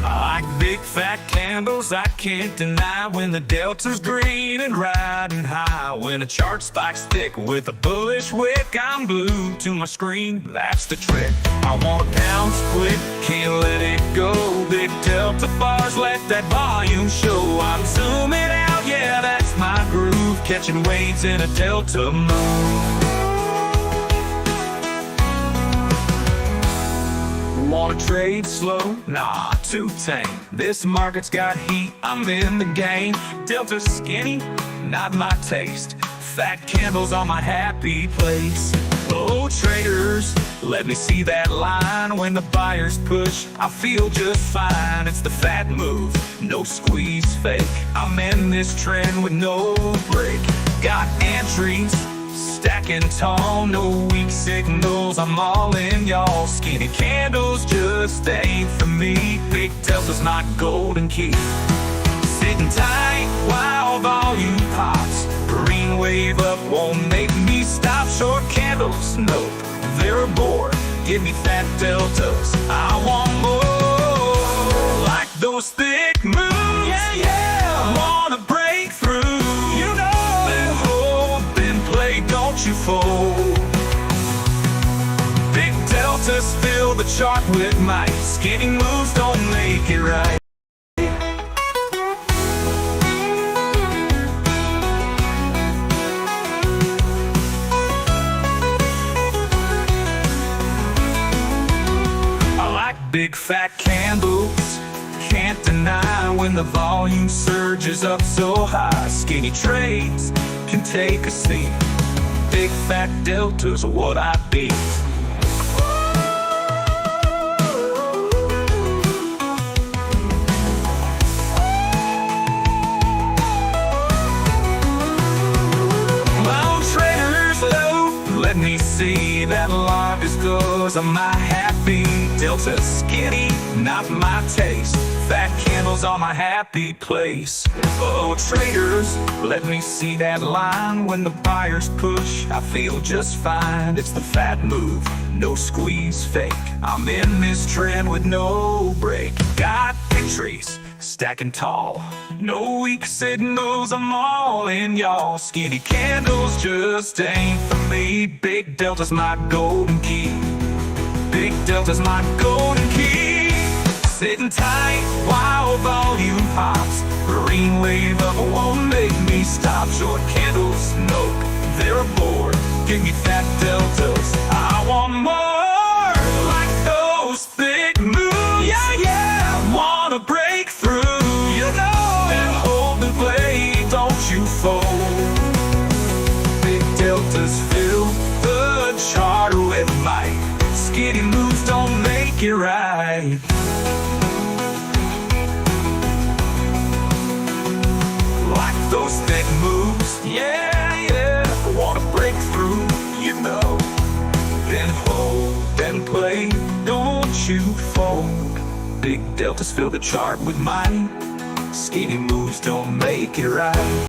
I like big fat candles, I can't deny. When the delta's green and riding high, when a chart spikes thick with a bullish wick, I'm glued to my screen, that's the trick. I want to bounce quick, can't let it go. Big delta bars, let that volume show. I'm zooming out, yeah, that's my groove. Catching waves in a delta move. Wanna trade slow? Nah, too tame. This market's got heat, I'm in the game. Delta skinny, not my taste. Fat candles on my happy place. Oh, traders, let me see that line. When the buyers push, I feel just fine. It's the fat move, no squeeze fake. I'm in this trend with no break. Got entries stacking tall, no weak signals, I'm all in, y'all. Skinny candles just ain't for me. Big delta's my golden key. Sitting tight while volume pops. Green wave up won't make me stop. Short candles, nope, they're a bore. Give me fat deltas, I want more. Like those thick moves, yeah, yeah. I wanna break through. You know, don't you fold. Big deltas fill the chart with might. Skinny moves don't make it right. I like big fat candles, can't deny. When the volume surges up so high, skinny trades can take a seat. Big fat deltas are what I beat. Well, traders low, let me see that life is good. I'm my happy delta skinny, not my taste. Fat candles on my happy place. Oh, traders, let me see that line. When the buyers push, I feel just fine. It's the fat move, no squeeze fake. I'm in this trend with no break. Got entries stacking tall, no weak signals, I'm all in, y'all. Skinny candles just ain't for me. Big delta's my golden key. Big delta's my golden key. Sitting tight while volume pops. Green wave up won't make me stop. Short candles, nope, they're a bore. Give me fat deltas, I want more. Like those thick moves, yeah, yeah. I wanna break through, you know. And hold and play, don't you fold. Big deltas fill the chart with might. Skinny moves don't make it right. Like those thick moves, yeah, yeah. I wanna break through, you know. Then hold, then play, don't you fold. Big deltas fill the chart with might. Skinny moves don't make it right.